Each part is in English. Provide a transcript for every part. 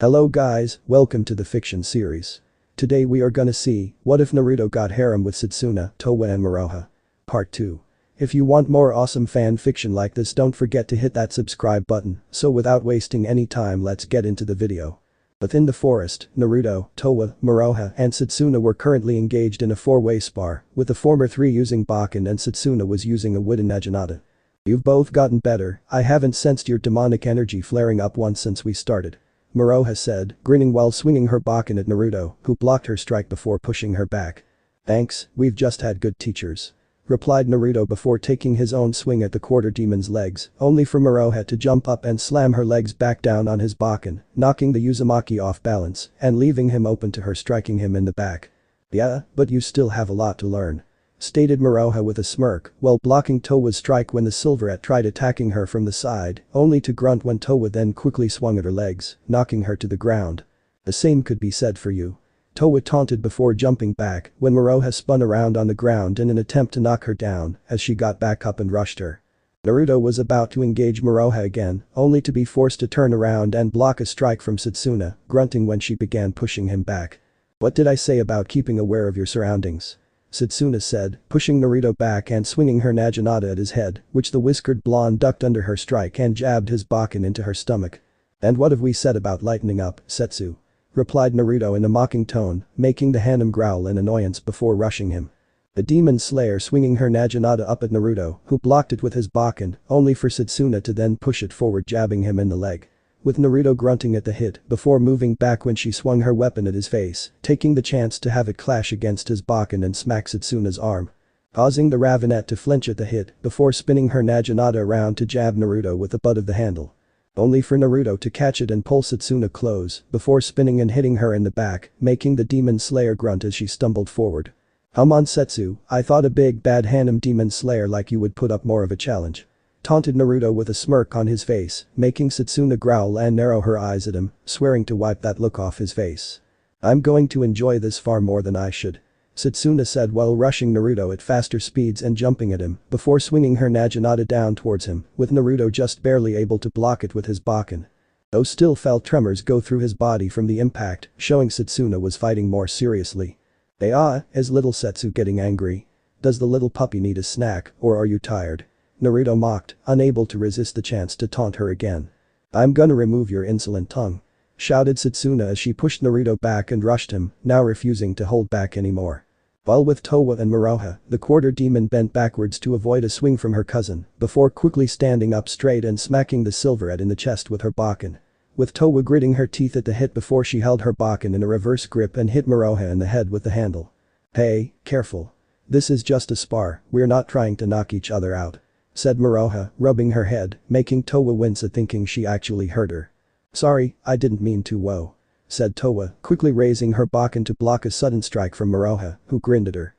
Hello guys, welcome to the fiction series. Today we are gonna see, what if Naruto got harem with Setsuna, Towa and Moroha. Part 2. If you want more awesome fan fiction like this, don't forget to hit that subscribe button. So without wasting any time, let's get into the video. Within the forest, Naruto, Towa, Moroha and Setsuna were currently engaged in a four-way spar, with the former three using Bakken and Setsuna was using a wooden naginata. You've both gotten better, I haven't sensed your demonic energy flaring up once since we started. Moroha said, grinning while swinging her Bakken at Naruto, who blocked her strike before pushing her back. Thanks, we've just had good teachers. Replied Naruto before taking his own swing at the quarter demon's legs, only for Moroha to jump up and slam her legs back down on his Bakken, knocking the Uzumaki off balance and leaving him open to her, striking him in the back. Yeah, but you still have a lot to learn. Stated Moroha with a smirk while blocking Towa's strike when the Silverette tried attacking her from the side, only to grunt when Towa then quickly swung at her legs, knocking her to the ground. The same could be said for you. Towa taunted before jumping back when Moroha spun around on the ground in an attempt to knock her down as she got back up and rushed her. Naruto was about to engage Moroha again, only to be forced to turn around and block a strike from Setsuna, grunting when she began pushing him back. What did I say about keeping aware of your surroundings? Setsuna said, pushing Naruto back and swinging her naginata at his head, which the whiskered blonde ducked under her strike and jabbed his Bakken into her stomach. And what have we said about lightening up, Setsu? Replied Naruto in a mocking tone, making the Harem growl in annoyance before rushing him. The demon slayer swinging her naginata up at Naruto, who blocked it with his Bakken, only for Setsuna to then push it forward, jabbing him in the leg. With Naruto grunting at the hit before moving back when she swung her weapon at his face, taking the chance to have it clash against his Bakken and smack Setsuna's arm. Causing the Ravenette to flinch at the hit before spinning her naginata around to jab Naruto with the butt of the handle. Only for Naruto to catch it and pull Setsuna close before spinning and hitting her in the back, making the demon slayer grunt as she stumbled forward. Come on Setsu, I thought a big bad Harem demon slayer like you would put up more of a challenge. Taunted Naruto with a smirk on his face, making Setsuna growl and narrow her eyes at him, swearing to wipe that look off his face. I'm going to enjoy this far more than I should. Setsuna said while rushing Naruto at faster speeds and jumping at him before swinging her naginata down towards him, with Naruto just barely able to block it with his Bakken. Though still felt tremors go through his body from the impact, showing Setsuna was fighting more seriously. Is little Setsu getting angry? Does the little puppy need a snack, or are you tired? Naruto mocked, unable to resist the chance to taunt her again. I'm gonna remove your insolent tongue. Shouted Setsuna as she pushed Naruto back and rushed him, now refusing to hold back anymore. While with Towa and Moroha, the quarter demon bent backwards to avoid a swing from her cousin, before quickly standing up straight and smacking the Silverette in the chest with her Bakken. With Towa gritting her teeth at the hit before she held her Bakken in a reverse grip and hit Moroha in the head with the handle. Hey, careful. This is just a spar, we're not trying to knock each other out. Said Moroha, rubbing her head, making Towa wince at thinking she actually hurt her. Sorry, I didn't mean to whoa. Said Towa, quickly raising her Bakken to block a sudden strike from Moroha, who grinned at her.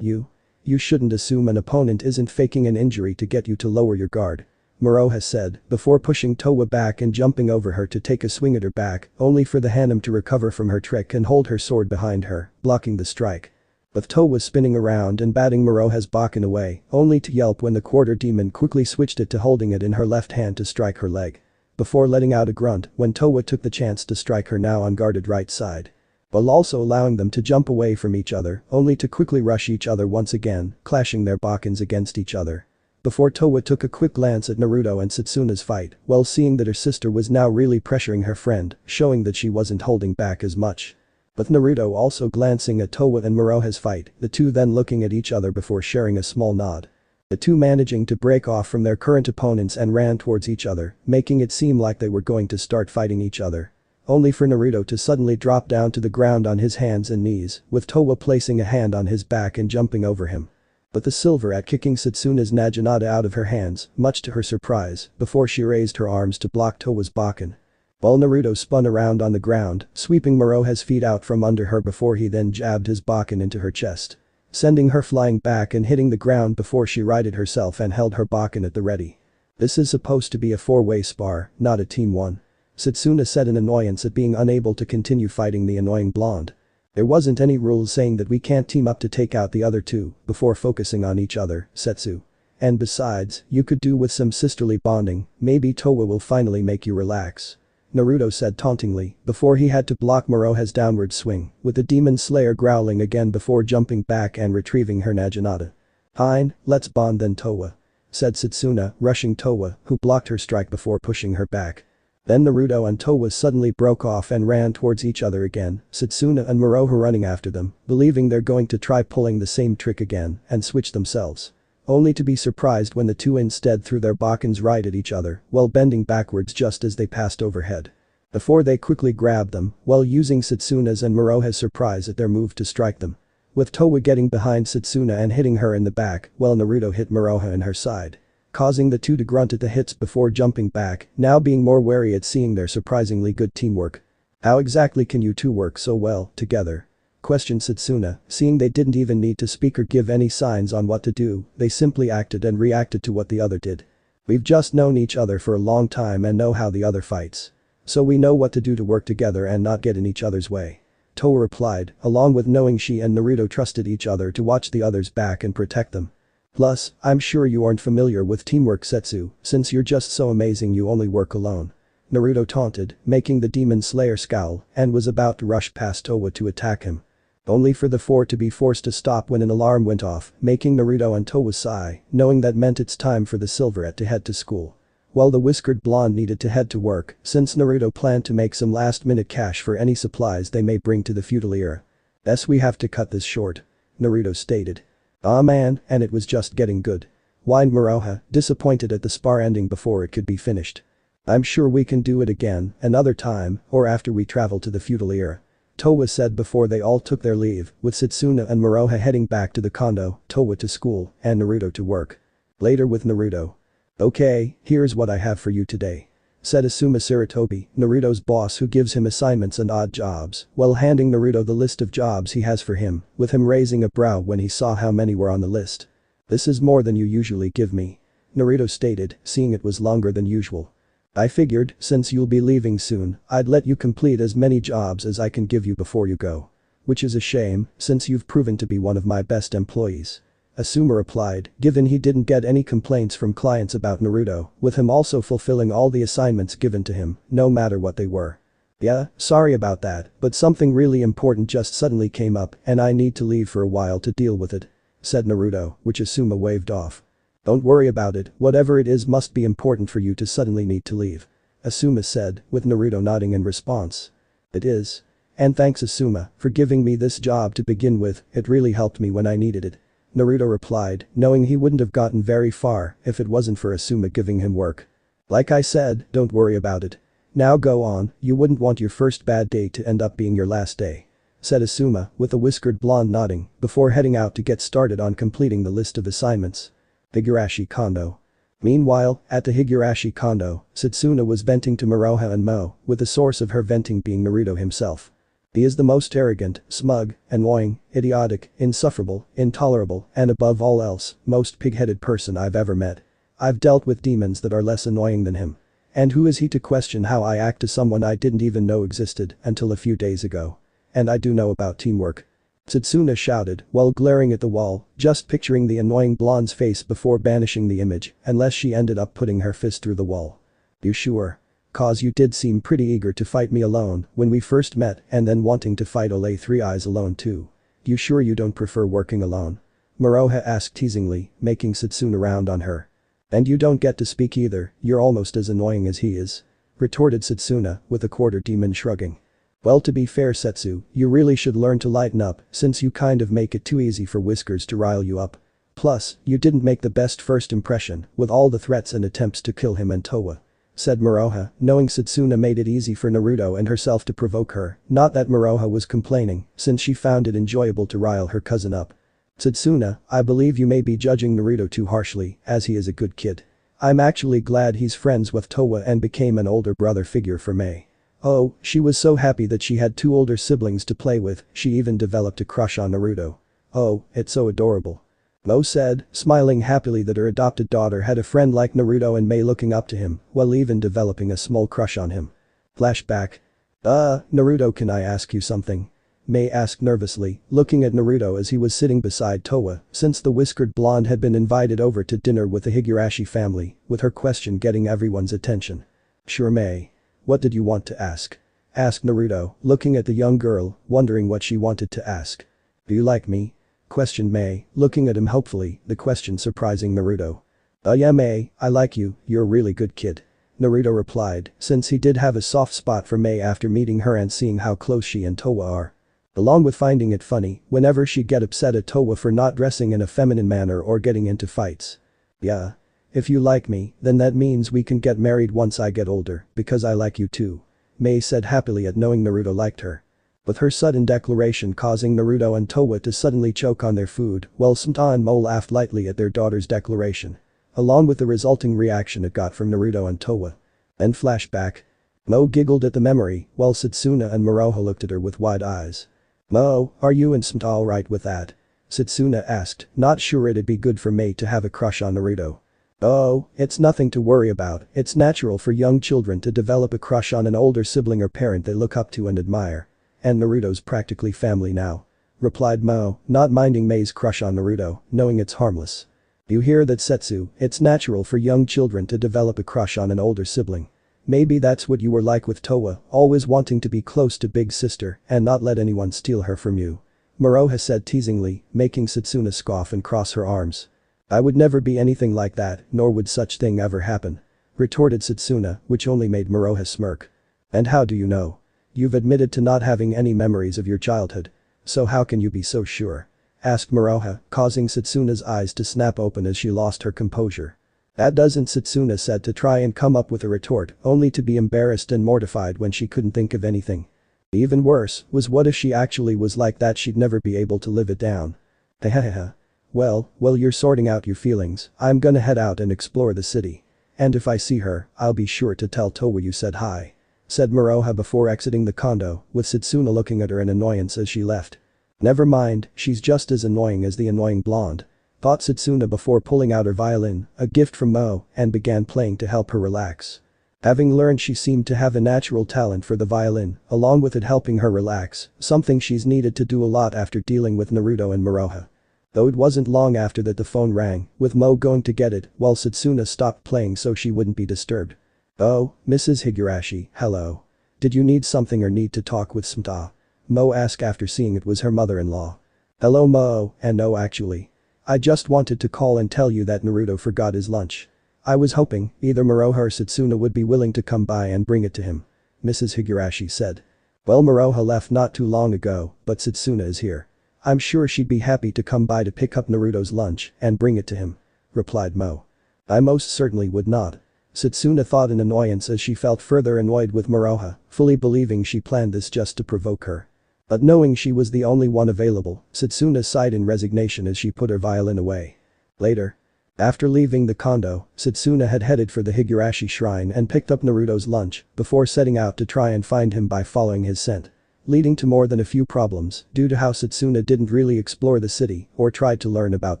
You? You shouldn't assume an opponent isn't faking an injury to get you to lower your guard. Moroha said, before pushing Towa back and jumping over her to take a swing at her back, only for the Harem to recover from her trick and hold her sword behind her, blocking the strike. With Towa spinning around and batting Moroha's Bakken away, only to yelp when the quarter demon quickly switched it to holding it in her left hand to strike her leg. Before letting out a grunt when Towa took the chance to strike her now unguarded right side. While also allowing them to jump away from each other, only to quickly rush each other once again, clashing their Bakkens against each other. Before Towa took a quick glance at Naruto and Setsuna's fight, while seeing that her sister was now really pressuring her friend, showing that she wasn't holding back as much. With Naruto also glancing at Towa and Moroha's fight, the two then looking at each other before sharing a small nod. The two managing to break off from their current opponents and ran towards each other, making it seem like they were going to start fighting each other. Only for Naruto to suddenly drop down to the ground on his hands and knees, with Towa placing a hand on his back and jumping over him. But the Silverette kicking Setsuna's naginata out of her hands, much to her surprise, before she raised her arms to block Towa's Bakken. While Naruto spun around on the ground, sweeping Moroha's feet out from under her before he then jabbed his Bakken into her chest. Sending her flying back and hitting the ground before she righted herself and held her Bakken at the ready. This is supposed to be a four-way spar, not a team one. Setsuna said in annoyance at being unable to continue fighting the annoying blonde. There wasn't any rules saying that we can't team up to take out the other two, before focusing on each other, Setsu. And besides, you could do with some sisterly bonding, maybe Towa will finally make you relax. Naruto said tauntingly before he had to block Moroha's downward swing, with the demon slayer growling again before jumping back and retrieving her Naginata. "Fine, let's bond then Towa," said Setsuna, rushing Towa, who blocked her strike before pushing her back. Then Naruto and Towa suddenly broke off and ran towards each other again, Setsuna and Moroha running after them, believing they're going to try pulling the same trick again and switch themselves. Only to be surprised when the two instead threw their Bakens right at each other while bending backwards just as they passed overhead. Before they quickly grabbed them while using Setsuna's and Moroha's surprise at their move to strike them. With Towa getting behind Setsuna and hitting her in the back while Naruto hit Moroha in her side. Causing the two to grunt at the hits before jumping back, now being more wary at seeing their surprisingly good teamwork. "How exactly can you two work so well together?" questioned Setsuna, seeing they didn't even need to speak or give any signs on what to do, they simply acted and reacted to what the other did. "We've just known each other for a long time and know how the other fights. So we know what to do to work together and not get in each other's way," Towa replied, along with knowing she and Naruto trusted each other to watch the other's back and protect them. "Plus, I'm sure you aren't familiar with teamwork Setsu, since you're just so amazing you only work alone," Naruto taunted, making the demon slayer scowl and was about to rush past Towa to attack him. Only for the four to be forced to stop when an alarm went off, making Naruto and Towa sigh, knowing that meant it's time for the Silverette to head to school. While the whiskered blonde needed to head to work, since Naruto planned to make some last-minute cash for any supplies they may bring to the feudal era. "Guess we have to cut this short," Naruto stated. "Aw man, and it was just getting good," whined Moroha, disappointed at the spar ending before it could be finished. "I'm sure we can do it again, another time, or after we travel to the feudal era," Towa said before they all took their leave, with Setsuna and Moroha heading back to the condo, Towa to school, and Naruto to work. Later with Naruto. "Okay, here's what I have for you today," said Asuma Sarutobi, Naruto's boss who gives him assignments and odd jobs, while handing Naruto the list of jobs he has for him, with him raising a brow when he saw how many were on the list. "This is more than you usually give me," Naruto stated, seeing it was longer than usual. "I figured, since you'll be leaving soon, I'd let you complete as many jobs as I can give you before you go. Which is a shame, since you've proven to be one of my best employees," Asuma replied, given he didn't get any complaints from clients about Naruto, with him also fulfilling all the assignments given to him, no matter what they were. "Yeah, sorry about that, but something really important just suddenly came up and I need to leave for a while to deal with it," said Naruto, which Asuma waved off. "Don't worry about it, whatever it is must be important for you to suddenly need to leave," Asuma said, with Naruto nodding in response. "It is. And thanks Asuma for giving me this job to begin with, it really helped me when I needed it," Naruto replied, knowing he wouldn't have gotten very far if it wasn't for Asuma giving him work. "Like I said, don't worry about it. Now go on, you wouldn't want your first bad day to end up being your last day," said Asuma, with the whiskered blonde nodding, before heading out to get started on completing the list of assignments. Higurashi Kondo. Meanwhile, at the Higurashi Kondo, Setsuna was venting to Moroha and Mo, with the source of her venting being Naruto himself. "He is the most arrogant, smug, annoying, idiotic, insufferable, intolerable, and above all else, most pig-headed person I've ever met. I've dealt with demons that are less annoying than him. And who is he to question how I act to someone I didn't even know existed until a few days ago? And I do know about teamwork," Setsuna shouted while glaring at the wall, just picturing the annoying blonde's face before banishing the image, unless she ended up putting her fist through the wall. "You sure? Cause you did seem pretty eager to fight me alone when we first met and then wanting to fight Ole Three Eyes alone too. You sure you don't prefer working alone?" Moroha asked teasingly, making Setsuna round on her. "And you don't get to speak either, you're almost as annoying as he is," retorted Setsuna, with a quarter demon shrugging. "Well, to be fair Setsu, you really should learn to lighten up since you kind of make it too easy for Whiskers to rile you up. Plus, you didn't make the best first impression with all the threats and attempts to kill him and Towa," said Moroha, knowing Setsuna made it easy for Naruto and herself to provoke her, not that Moroha was complaining, since she found it enjoyable to rile her cousin up. "Setsuna, I believe you may be judging Naruto too harshly, as he is a good kid. I'm actually glad he's friends with Towa and became an older brother figure for Mei. Oh, she was so happy that she had two older siblings to play with, she even developed a crush on Naruto. Oh, it's so adorable," Mo said, smiling happily that her adopted daughter had a friend like Naruto and Mei looking up to him, while even developing a small crush on him. Flashback. Naruto, can I ask you something?" Mei asked nervously, looking at Naruto as he was sitting beside Towa, since the whiskered blonde had been invited over to dinner with the Higurashi family, with her question getting everyone's attention. "Sure Mei." What did you want to ask? Asked Naruto, looking at the young girl, wondering what she wanted to ask. Do you like me? Questioned Mei, looking at him hopefully, the question surprising Naruto. Yeah Mei, I like you, you're a really good kid. Naruto replied, since he did have a soft spot for Mei after meeting her and seeing how close she and Towa are. Along with finding it funny, whenever she'd get upset at Towa for not dressing in a feminine manner or getting into fights. Yeah. If you like me, then that means we can get married once I get older, because I like you too. Mei said happily at knowing Naruto liked her. With her sudden declaration causing Naruto and Towa to suddenly choke on their food, while Santa and Mo laughed lightly at their daughter's declaration. Along with the resulting reaction it got from Naruto and Towa. Then flashback. Mo giggled at the memory, while Setsuna and Moroha looked at her with wide eyes. Mo, are you and Santa alright with that? Setsuna asked, not sure it'd be good for Mei to have a crush on Naruto. Oh, it's nothing to worry about, it's natural for young children to develop a crush on an older sibling or parent they look up to and admire. And Naruto's practically family now. Replied Mo, not minding Mei's crush on Naruto, knowing it's harmless. You hear that Setsu, it's natural for young children to develop a crush on an older sibling. Maybe that's what you were like with Towa, always wanting to be close to big sister and not let anyone steal her from you. Moroha said teasingly, making Setsuna scoff and cross her arms. I would never be anything like that, nor would such thing ever happen. Retorted Setsuna, which only made Moroha smirk. And how do you know? You've admitted to not having any memories of your childhood. So how can you be so sure? Asked Moroha, causing Setsuna's eyes to snap open as she lost her composure. That doesn't, Setsuna said to try and come up with a retort, only to be embarrassed and mortified when she couldn't think of anything. Even worse was what if she actually was like that, she'd never be able to live it down. Hehehe. Well, while you're sorting out your feelings, I'm gonna head out and explore the city. And if I see her, I'll be sure to tell Towa you said hi. Said Moroha before exiting the condo, with Setsuna looking at her in annoyance as she left. Never mind, she's just as annoying as the annoying blonde. Thought Setsuna before pulling out her violin, a gift from Mo, and began playing to help her relax. Having learned she seemed to have a natural talent for the violin, along with it helping her relax, something she's needed to do a lot after dealing with Naruto and Moroha. Though it wasn't long after that the phone rang, with Mo going to get it while Setsuna stopped playing so she wouldn't be disturbed. Oh, Mrs. Higurashi, hello. Did you need something or need to talk with Santa? Mo asked after seeing it was her mother-in-law. Hello Mo, and no actually. I just wanted to call and tell you that Naruto forgot his lunch. I was hoping either Moroha or Setsuna would be willing to come by and bring it to him. Mrs. Higurashi said. Well, Moroha left not too long ago, but Setsuna is here. I'm sure she'd be happy to come by to pick up Naruto's lunch and bring it to him. Replied Mo. I most certainly would not. Setsuna thought in annoyance as she felt further annoyed with Moroha, fully believing she planned this just to provoke her. But knowing she was the only one available, Setsuna sighed in resignation as she put her violin away. Later. After leaving the condo, Setsuna had headed for the Higurashi shrine and picked up Naruto's lunch before setting out to try and find him by following his scent. Leading to more than a few problems due to how Setsuna didn't really explore the city or tried to learn about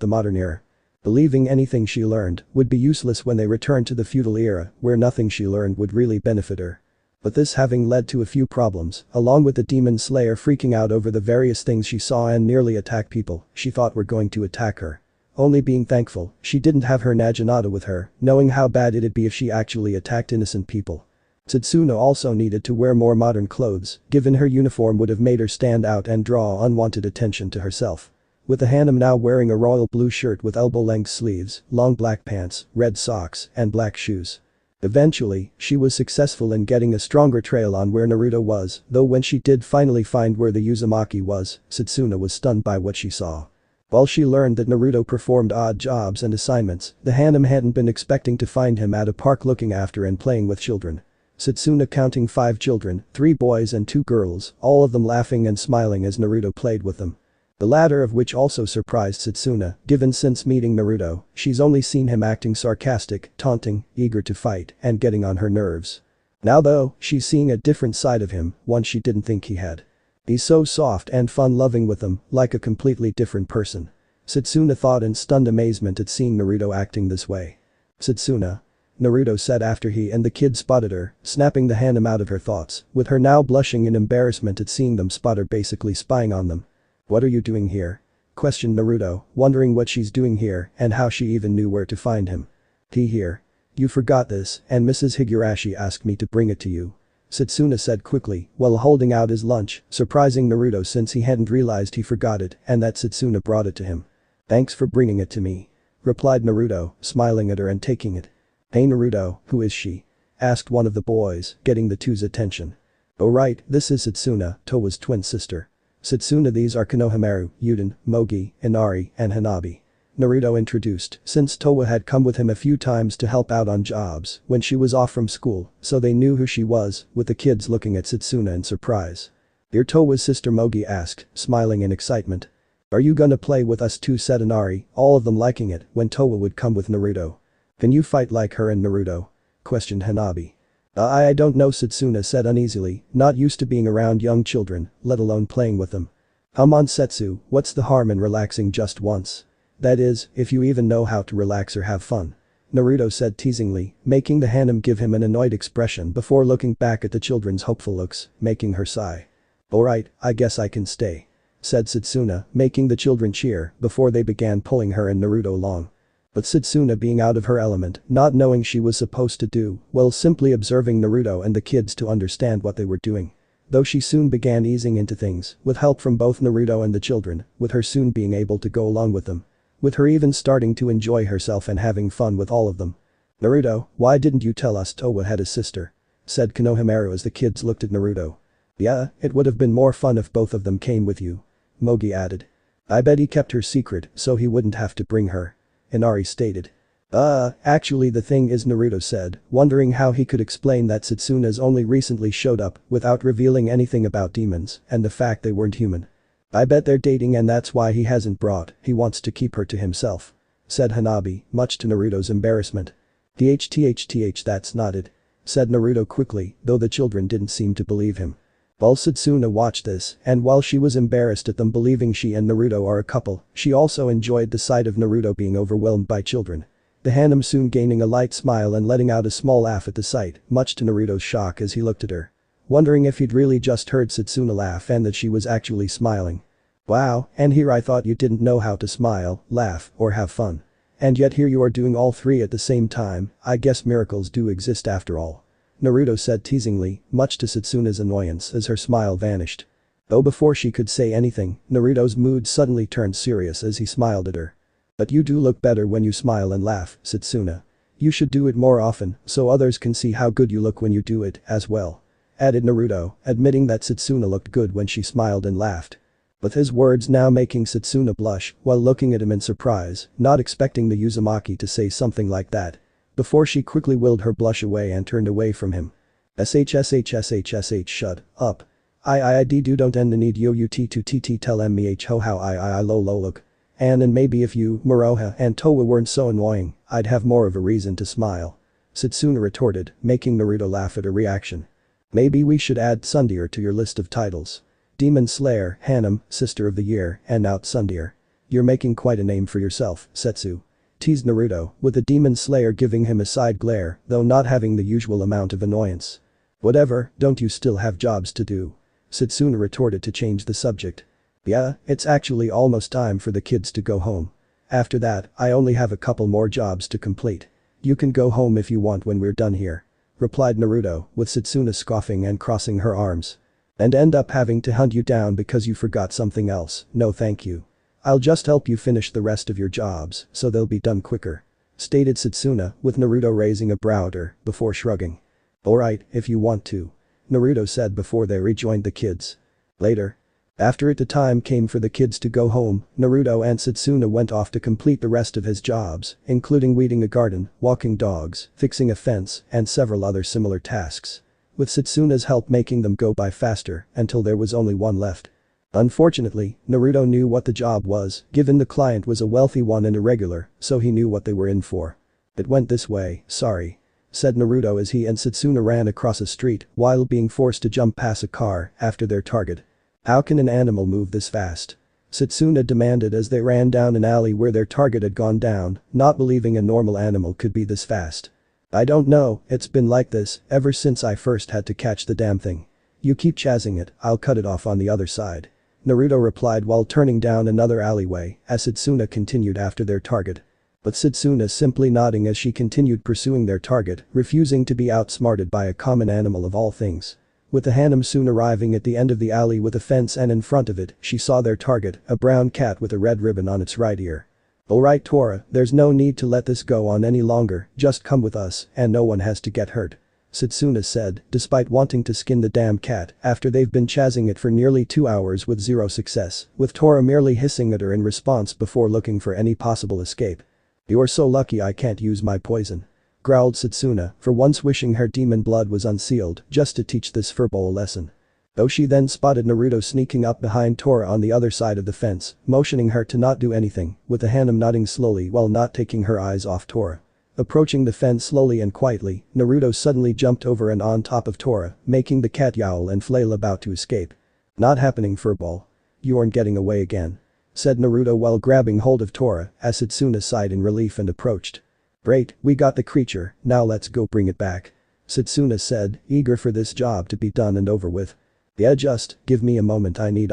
the modern era. Believing anything she learned would be useless when they returned to the feudal era where nothing she learned would really benefit her. But this having led to a few problems, along with the demon slayer freaking out over the various things she saw and nearly attack people she thought were going to attack her. Only being thankful she didn't have her Naginata with her, knowing how bad it'd be if she actually attacked innocent people. Setsuna also needed to wear more modern clothes, given her uniform would have made her stand out and draw unwanted attention to herself. With the Harem now wearing a royal blue shirt with elbow-length sleeves, long black pants, red socks, and black shoes. Eventually, she was successful in getting a stronger trail on where Naruto was, though when she did finally find where the Uzumaki was, Setsuna was stunned by what she saw. While she learned that Naruto performed odd jobs and assignments, the Harem hadn't been expecting to find him at a park looking after and playing with children. Setsuna counting 5 children, 3 boys and 2 girls, all of them laughing and smiling as Naruto played with them. The latter of which also surprised Setsuna, given since meeting Naruto, she's only seen him acting sarcastic, taunting, eager to fight, and getting on her nerves. Now though, she's seeing a different side of him, one she didn't think he had. He's so soft and fun-loving with them, like a completely different person. Setsuna thought in stunned amazement at seeing Naruto acting this way. Setsuna. Naruto said after he and the kid spotted her, snapping the Harem out of her thoughts, with her now blushing in embarrassment at seeing them spot her basically spying on them. What are you doing here? Questioned Naruto, wondering what she's doing here and how she even knew where to find him. He here. You forgot this and Mrs. Higurashi asked me to bring it to you. Setsuna said quickly while holding out his lunch, surprising Naruto since he hadn't realized he forgot it and that Setsuna brought it to him. "Thanks for bringing it to me," replied Naruto, smiling at her and taking it. "Hey Naruto, who is she?" asked one of the boys, getting the two's attention. "Oh right, this is Setsuna, Towa's twin sister. Setsuna, these are Konohamaru, Yuden, Mogi, Inari, and Hanabi," Naruto introduced since Towa had come with him a few times to help out on jobs when she was off from school, so they knew who she was, with the kids looking at Setsuna in surprise. "You're Towa's sister?" Mogi asked, smiling in excitement. "Are you gonna play with us too?" said Inari, all of them liking it when Towa would come with Naruto. "Can you fight like her and Naruto?" questioned Hanabi. I don't know," Setsuna said uneasily, not used to being around young children, let alone playing with them. "Come on Setsu, what's the harm in relaxing just once? That is, if you even know how to relax or have fun," Naruto said teasingly, making the Harem give him an annoyed expression before looking back at the children's hopeful looks, making her sigh. "Alright, I guess I can stay," said Setsuna, making the children cheer before they began pulling her and Naruto along. But Setsuna, being out of her element, not knowing she was supposed to do, while simply observing Naruto and the kids to understand what they were doing. Though she soon began easing into things, with help from both Naruto and the children, with her soon being able to go along with them. With her even starting to enjoy herself and having fun with all of them. "Naruto, why didn't you tell us Towa had a sister?" said Konohamaru as the kids looked at Naruto. "Yeah, it would have been more fun if both of them came with you," Mogi added. "I bet he kept her secret so he wouldn't have to bring her," Inari stated. Actually the thing is," Naruto said, wondering how he could explain that Setsuna's only recently showed up without revealing anything about demons and the fact they weren't human. "I bet they're dating and that's why he hasn't brought, he wants to keep her to himself," said Hanabi, much to Naruto's embarrassment. That's not it," said Naruto quickly, though the children didn't seem to believe him. While Setsuna watched this, and while she was embarrassed at them believing she and Naruto are a couple, she also enjoyed the sight of Naruto being overwhelmed by children. The Harem soon gaining a light smile and letting out a small laugh at the sight, much to Naruto's shock as he looked at her. Wondering if he'd really just heard Setsuna laugh and that she was actually smiling. "Wow, and here I thought you didn't know how to smile, laugh, or have fun. And yet here you are doing all three at the same time, I guess miracles do exist after all," Naruto said teasingly, much to Setsuna's annoyance as her smile vanished. Though before she could say anything, Naruto's mood suddenly turned serious as he smiled at her. "But you do look better when you smile and laugh, Setsuna. You should do it more often so others can see how good you look when you do it as well," added Naruto, admitting that Setsuna looked good when she smiled and laughed. With his words now making Setsuna blush while looking at him in surprise, not expecting the Uzumaki to say something like that. Before she quickly willed her blush away and turned away from him. Shut up. I do don't end the need yo you t2tt tell meh ho how I lo look. And maybe if you, Moroha and Towa weren't so annoying, I'd have more of a reason to smile," Setsuna retorted, making Naruto laugh at her reaction. "Maybe we should add Tsundere to your list of titles. Demon Slayer, Harem, Sister of the Year, and now Tsundere. You're making quite a name for yourself, Setsu," teased Naruto, with the Demon Slayer giving him a side glare, though not having the usual amount of annoyance. "Whatever, don't you still have jobs to do?" Setsuna retorted to change the subject. "Yeah, it's actually almost time for the kids to go home. After that, I only have a couple more jobs to complete. You can go home if you want when we're done here," replied Naruto, with Setsuna scoffing and crossing her arms. "And end up having to hunt you down because you forgot something else, no thank you. I'll just help you finish the rest of your jobs so they'll be done quicker," stated Setsuna, with Naruto raising a brow at her before shrugging. "Alright, if you want to," Naruto said before they rejoined the kids. Later. After the time came for the kids to go home, Naruto and Setsuna went off to complete the rest of his jobs, including weeding a garden, walking dogs, fixing a fence, and several other similar tasks. With Setsuna's help making them go by faster until there was only one left. Unfortunately, Naruto knew what the job was, given the client was a wealthy one and irregular, so he knew what they were in for. "It went this way, sorry," said Naruto as he and Setsuna ran across a street while being forced to jump past a car after their target. "How can an animal move this fast?" Setsuna demanded as they ran down an alley where their target had gone down, not believing a normal animal could be this fast. "I don't know, it's been like this ever since I first had to catch the damn thing. You keep chasing it, I'll cut it off on the other side," Naruto replied while turning down another alleyway as Setsuna continued after their target. But Setsuna simply nodding as she continued pursuing their target, refusing to be outsmarted by a common animal of all things. with the Harem soon arriving at the end of the alley with a fence, and in front of it, she saw their target, a brown cat with a red ribbon on its right ear. "Alright Towa, there's no need to let this go on any longer, just come with us, and no one has to get hurt," Setsuna said, despite wanting to skin the damn cat after they've been chasing it for nearly 2 hours with zero success, with Towa merely hissing at her in response before looking for any possible escape. "You're so lucky I can't use my poison," growled Setsuna, for once wishing her demon blood was unsealed just to teach this furball a lesson. Though she then spotted Naruto sneaking up behind Towa on the other side of the fence, motioning her to not do anything, with the Harem nodding slowly while not taking her eyes off Towa. Approaching the fence slowly and quietly, Naruto suddenly jumped over and on top of Towa, making the cat yowl and flail about to escape. "Not happening furball. You aren't getting away again," said Naruto while grabbing hold of Towa as Setsuna sighed in relief and approached. "Great, we got the creature, now let's go bring it back," Setsuna said, eager for this job to be done and over with. "Yeah, just give me a moment, I need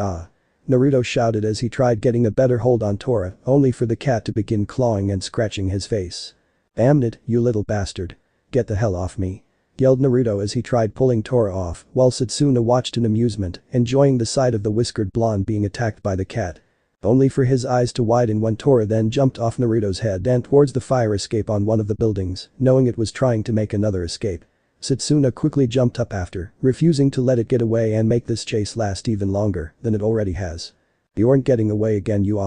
Naruto shouted as he tried getting a better hold on Towa, only for the cat to begin clawing and scratching his face. "Damn it, you little bastard. Get the hell off me," yelled Naruto as he tried pulling Towa off while Setsuna watched in amusement, enjoying the sight of the whiskered blonde being attacked by the cat. Only for his eyes to widen when Towa then jumped off Naruto's head and towards the fire escape on one of the buildings, knowing it was trying to make another escape. Setsuna quickly jumped up after, refusing to let it get away and make this chase last even longer than it already has. "You aren't getting away again, you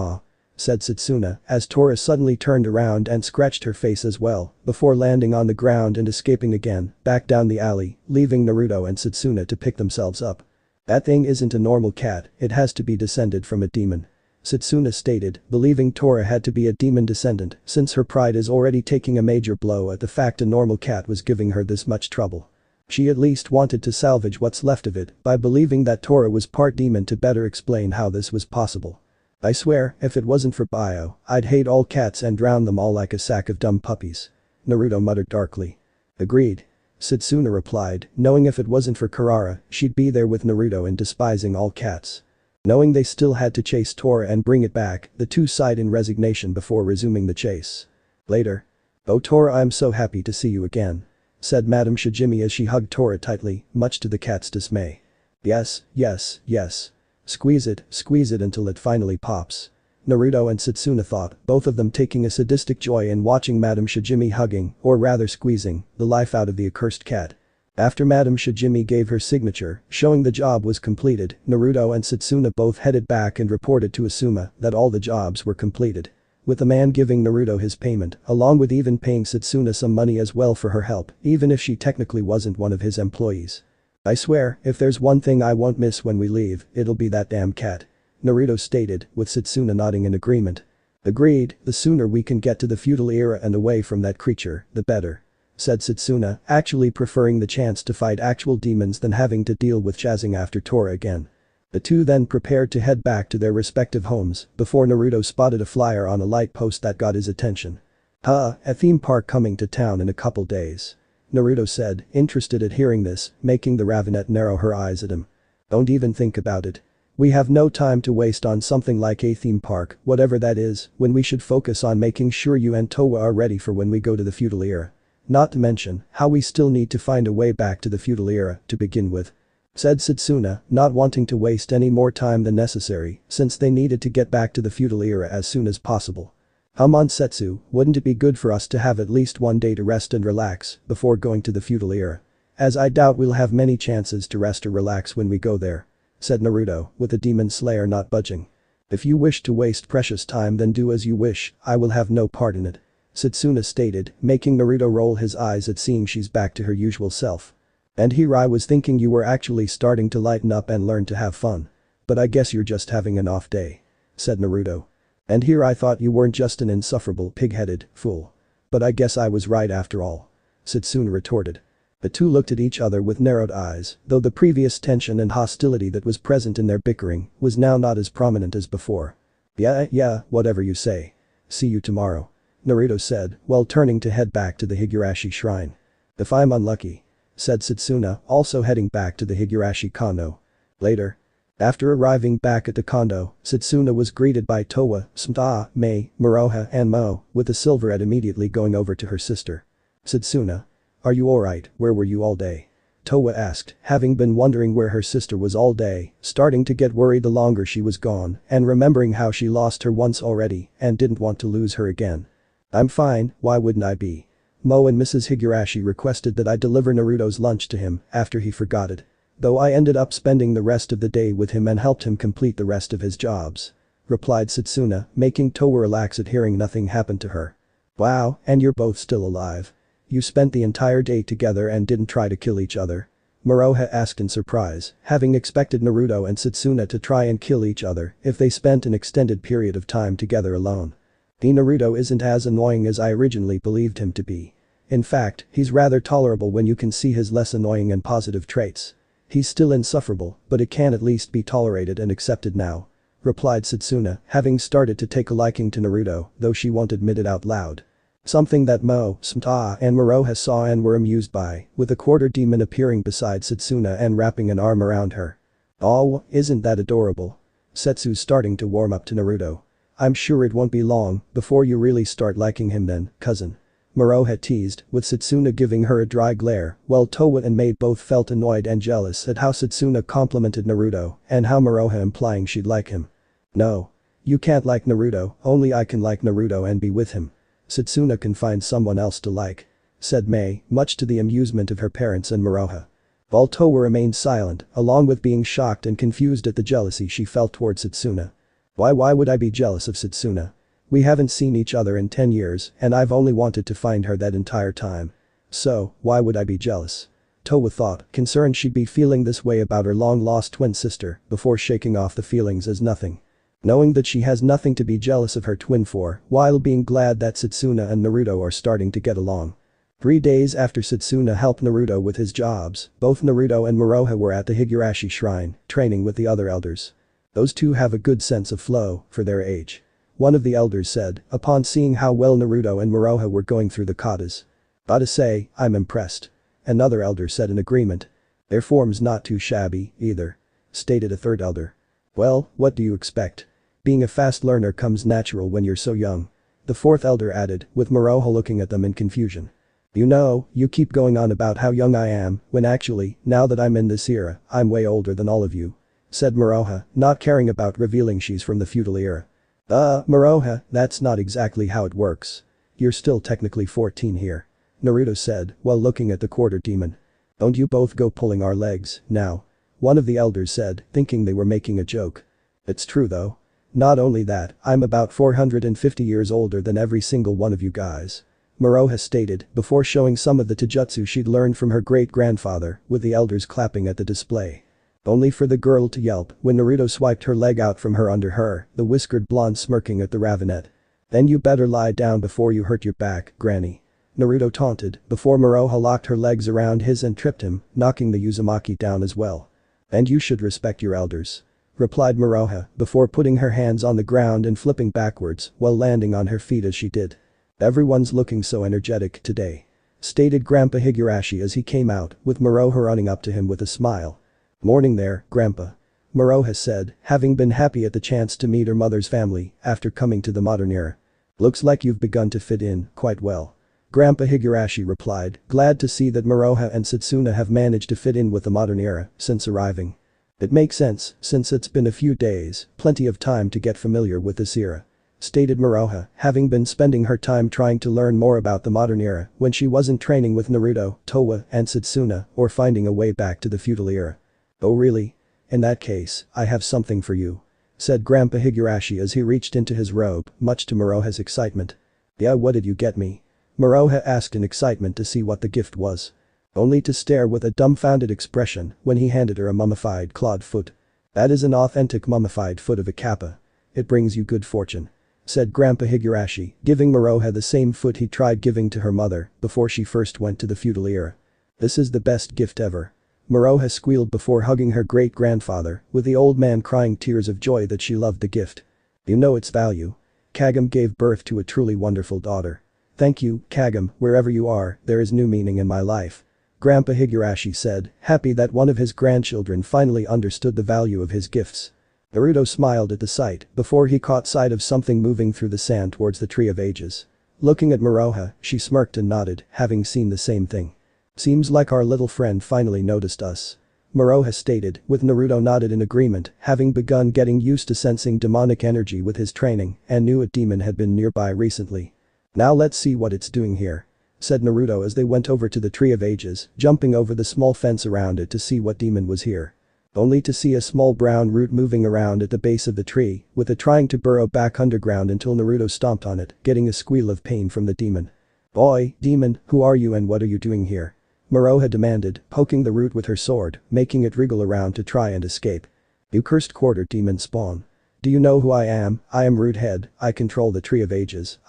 said Setsuna as Towa suddenly turned around and scratched her face as well, before landing on the ground and escaping again, back down the alley, leaving Naruto and Setsuna to pick themselves up. "That thing isn't a normal cat, it has to be descended from a demon," Setsuna stated, believing Towa had to be a demon descendant since her pride is already taking a major blow at the fact a normal cat was giving her this much trouble. She at least wanted to salvage what's left of it by believing that Towa was part demon to better explain how this was possible. "I swear, if it wasn't for Bio, I'd hate all cats and drown them all like a sack of dumb puppies," Naruto muttered darkly. "Agreed," Setsuna replied, knowing if it wasn't for Kurara, she'd be there with Naruto and despising all cats. Knowing they still had to chase Towa and bring it back, the two sighed in resignation before resuming the chase. Later. "Oh Towa, I'm so happy to see you again," said Madame Shijimi as she hugged Towa tightly, much to the cat's dismay. Yes, yes, yes. Squeeze it until it finally pops," Naruto and Setsuna thought, both of them taking a sadistic joy in watching Madame Shijimi hugging, or rather squeezing, the life out of the accursed cat. After Madame Shijimi gave her signature, showing the job was completed, Naruto and Setsuna both headed back and reported to Asuma that all the jobs were completed. With the man giving Naruto his payment, along with even paying Setsuna some money as well for her help, even if she technically wasn't one of his employees. "I swear, if there's one thing I won't miss when we leave, it'll be that damn cat," Naruto stated, with Setsuna nodding in agreement. "Agreed, the sooner we can get to the feudal era and away from that creature, the better," said Setsuna, actually preferring the chance to fight actual demons than having to deal with chasing after Towa again. The two then prepared to head back to their respective homes before Naruto spotted a flyer on a light post that got his attention. A theme park coming to town in a couple days," Naruto said, interested at hearing this, making the Ravenette narrow her eyes at him. "Don't even think about it. We have no time to waste on something like a theme park, whatever that is, when we should focus on making sure you and Towa are ready for when we go to the feudal era. Not to mention how we still need to find a way back to the feudal era to begin with," said Setsuna, not wanting to waste any more time than necessary since they needed to get back to the feudal era as soon as possible. On Setsu, wouldn't it be good for us to have at least one day to rest and relax before going to the feudal era? As I doubt we'll have many chances to rest or relax when we go there," said Naruto, with the demon slayer not budging. "If you wish to waste precious time then do as you wish, I will have no part in it," Setsuna stated, making Naruto roll his eyes at seeing she's back to her usual self. "And here I was thinking you were actually starting to lighten up and learn to have fun. But I guess you're just having an off day," said Naruto. "And here I thought you weren't just an insufferable pig-headed fool. But I guess I was right after all," Setsuna retorted. The two looked at each other with narrowed eyes, though the previous tension and hostility that was present in their bickering was now not as prominent as before. Yeah, whatever you say. See you tomorrow," Naruto said, while turning to head back to the Higurashi shrine. "If I'm unlucky," said Setsuna, also heading back to the Higurashi kondo. Later. After arriving back at the condo, Setsuna was greeted by Towa, Sma, Mei, Moroha and Mo, with the silverette immediately going over to her sister. "Setsuna. Are you alright, where were you all day?" Towa asked, having been wondering where her sister was all day, starting to get worried the longer she was gone, and remembering how she lost her once already and didn't want to lose her again. I'm fine, why wouldn't I be? Mo and Mrs. Higurashi requested that I deliver Naruto's lunch to him after he forgot it. Though I ended up spending the rest of the day with him and helped him complete the rest of his jobs. Replied Setsuna, making Towa relax at hearing nothing happened to her. Wow, and you're both still alive. You spent the entire day together and didn't try to kill each other? Moroha asked in surprise, having expected Naruto and Setsuna to try and kill each other if they spent an extended period of time together alone. The Naruto isn't as annoying as I originally believed him to be. In fact, he's rather tolerable when you can see his less annoying and positive traits. He's still insufferable, but it can at least be tolerated and accepted now. Replied Setsuna, having started to take a liking to Naruto, though she won't admit it out loud. Something that Mo, Sma, and Moroha saw and were amused by, with a quarter demon appearing beside Setsuna and wrapping an arm around her. Oh, isn't that adorable? Setsu's starting to warm up to Naruto. I'm sure it won't be long before you really start liking him then, cousin. Moroha teased, with Setsuna giving her a dry glare, while Towa and Maid both felt annoyed and jealous at how Setsuna complimented Naruto and how Moroha implying she'd like him. No. You can't like Naruto, only I can like Naruto and be with him. Setsuna can find someone else to like. Said Mei, much to the amusement of her parents and Moroha. While Towa remained silent, along with being shocked and confused at the jealousy she felt towards Setsuna. Why would I be jealous of Setsuna? We haven't seen each other in 10 years and I've only wanted to find her that entire time. So, why would I be jealous? Towa thought, concerned she'd be feeling this way about her long-lost twin sister before shaking off the feelings as nothing. Knowing that she has nothing to be jealous of her twin for, while being glad that Setsuna and Naruto are starting to get along. 3 days after Setsuna helped Naruto with his jobs, both Naruto and Moroha were at the Higurashi shrine, training with the other elders. Those two have a good sense of flow for their age. One of the elders said, upon seeing how well Naruto and Moroha were going through the katas. Gotta say, I'm impressed. Another elder said in agreement. Their form's not too shabby, either. Stated a third elder. Well, what do you expect? Being a fast learner comes natural when you're so young. The fourth elder added, with Moroha looking at them in confusion. You know, you keep going on about how young I am, when actually, now that I'm in this era, I'm way older than all of you. Said Moroha, not caring about revealing she's from the feudal era. Moroha, that's not exactly how it works. You're still technically 14 here. Naruto said, while looking at the quarter demon. Don't you both go pulling our legs, now. One of the elders said, thinking they were making a joke. It's true though. Not only that, I'm about 450 years older than every single one of you guys. Moroha stated, before showing some of the taijutsu she'd learned from her great-grandfather, with the elders clapping at the display. Only for the girl to yelp when Naruto swiped her leg out from her under her, the whiskered blonde smirking at the ravenet. Then you better lie down before you hurt your back, granny. Naruto taunted, before Moroha locked her legs around his and tripped him, knocking the Uzumaki down as well. And you should respect your elders. Replied Moroha, before putting her hands on the ground and flipping backwards while landing on her feet as she did. Everyone's looking so energetic today. Stated Grandpa Higurashi as he came out, with Moroha running up to him with a smile. Morning there, Grandpa. Moroha said, having been happy at the chance to meet her mother's family after coming to the modern era. Looks like you've begun to fit in quite well. Grandpa Higurashi replied, glad to see that Moroha and Setsuna have managed to fit in with the modern era since arriving. It makes sense, since it's been a few days, plenty of time to get familiar with this era. Stated Moroha, having been spending her time trying to learn more about the modern era when she wasn't training with Naruto, Towa, and Setsuna or finding a way back to the feudal era. Oh really? In that case, I have something for you. Said Grandpa Higurashi as he reached into his robe, much to Moroha's excitement. Yeah, what did you get me? Moroha asked in excitement to see what the gift was. Only to stare with a dumbfounded expression when he handed her a mummified clawed foot. That is an authentic mummified foot of a kappa. It brings you good fortune. Said Grandpa Higurashi, giving Moroha the same foot he tried giving to her mother before she first went to the feudal era. This is the best gift ever. Moroha squealed before hugging her great-grandfather, with the old man crying tears of joy that she loved the gift. You know its value. Kagome gave birth to a truly wonderful daughter. Thank you, Kagome, wherever you are, there is new meaning in my life. Grandpa Higurashi said, happy that one of his grandchildren finally understood the value of his gifts. Naruto smiled at the sight before he caught sight of something moving through the sand towards the Tree of Ages. Looking at Moroha, she smirked and nodded, having seen the same thing. Seems like our little friend finally noticed us. Moroha stated, with Naruto nodded in agreement, having begun getting used to sensing demonic energy with his training and knew a demon had been nearby recently. Now let's see what it's doing here, said Naruto as they went over to the Tree of Ages, jumping over the small fence around it to see what demon was here. Only to see a small brown root moving around at the base of the tree, with it trying to burrow back underground until Naruto stomped on it, getting a squeal of pain from the demon. "Boy, demon, who are you and what are you doing here?" Moroha demanded, poking the root with her sword, making it wriggle around to try and escape. "You cursed quarter demon spawn. Do you know who I am? I am Root-head, I control the Tree of Ages,